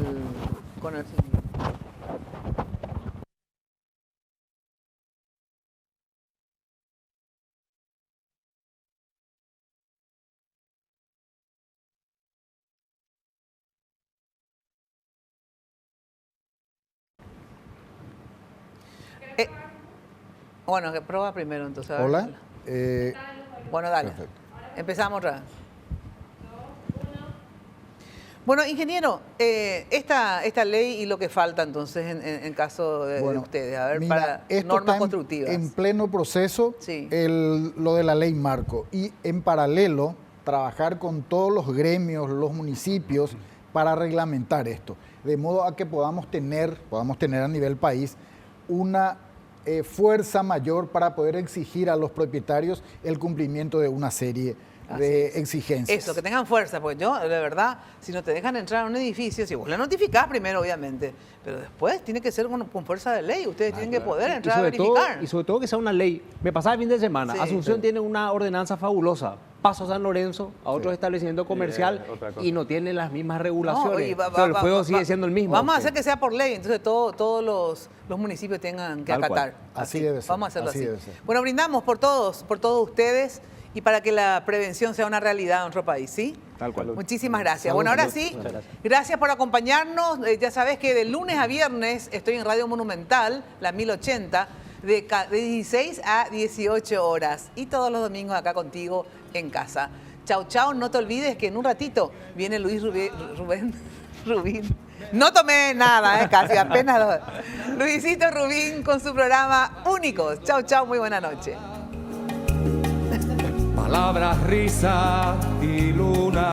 S2: bueno, que prueba primero entonces.
S3: Hola.
S2: Bueno, dale.
S3: Perfecto.
S2: Empezamos otra vez. Bueno, ingeniero, esta ley y lo que falta entonces en caso de ustedes, a ver,
S3: mira,
S2: para
S3: esto
S2: normas
S3: está
S2: constructivas.
S3: En pleno proceso lo de la ley marco y en paralelo trabajar con todos los gremios, los municipios para reglamentar esto, de modo a que podamos tener a nivel país una fuerza mayor para poder exigir a los propietarios el cumplimiento de una serie de exigencias.
S2: Eso, que tengan fuerza, porque yo, de verdad, si no te dejan entrar a un edificio, si vos le notificás primero, obviamente, pero después tiene que ser con fuerza de ley, ustedes tienen que poder entrar a verificar.
S4: Y sobre todo que sea una ley. Me pasaba el fin de semana, Asunción tiene una ordenanza fabulosa, paso a San Lorenzo, a otro establecimiento comercial, y no tiene las mismas regulaciones, pero el juego sigue siendo el mismo.
S2: Vamos a hacer que sea por ley, entonces todos los municipios tengan que acatar.
S3: Así debe ser.
S2: Vamos a hacerlo así. Bueno, brindamos por todos ustedes y para que la prevención sea una realidad en nuestro país, ¿sí?
S4: Tal cual.
S2: Muchísimas gracias. Bueno, ahora sí, gracias por acompañarnos. Ya sabes que de lunes a viernes estoy en Radio Monumental, la 1080, de 16 a 18 horas. Y todos los domingos acá contigo en casa. Chau, chau. No te olvides que en un ratito viene Luis Rubín. No tomé nada, casi apenas. Luisito Rubín con su programa Únicos. Chau, chau. Muy buena noche.
S1: Palabras, risa y luna.